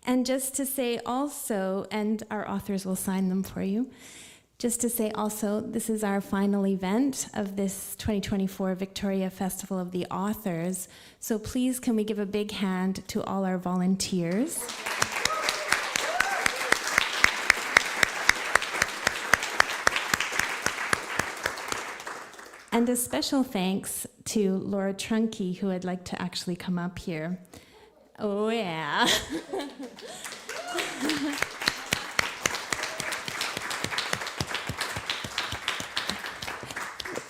And just to say also, and our authors will sign them for you, just to say also, this is our final event of this 2024 Victoria Festival of the Authors. So please, can we give a big hand to all our volunteers? And a special thanks to Laura Trunke, who I'd like to actually come up here. Oh, yeah.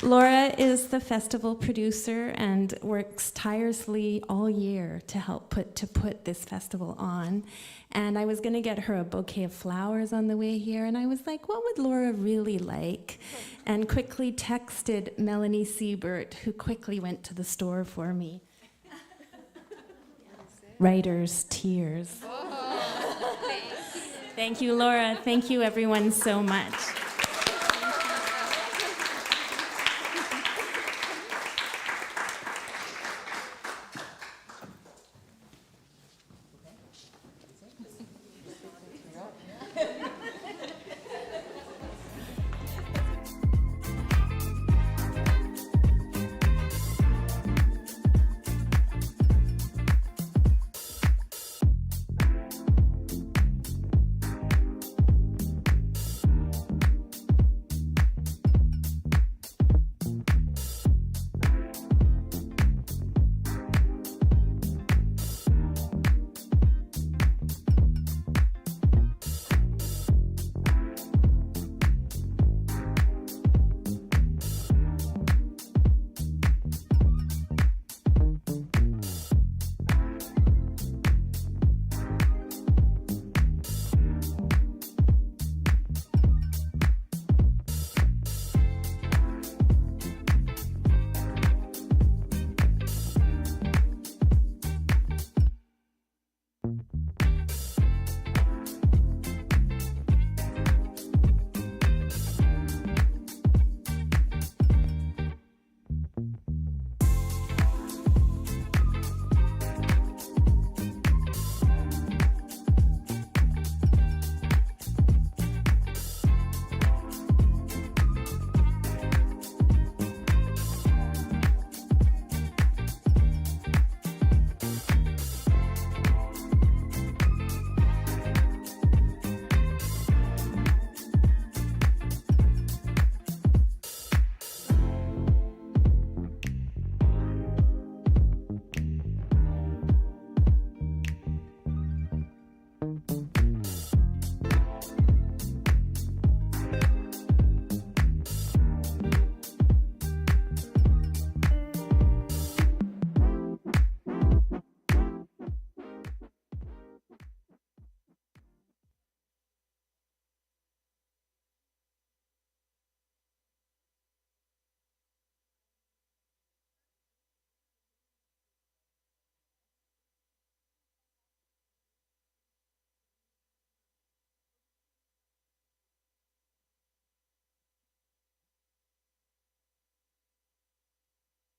Laura is the festival producer and works tirelessly all year to help put this festival on. And I was going to get her a bouquet of flowers on the way here, and I was like, what would Laura really like? And quickly texted Melanie Siebert, who quickly went to the store for me. Writer's tears. Thank you, Laura. Thank you, everyone, so much.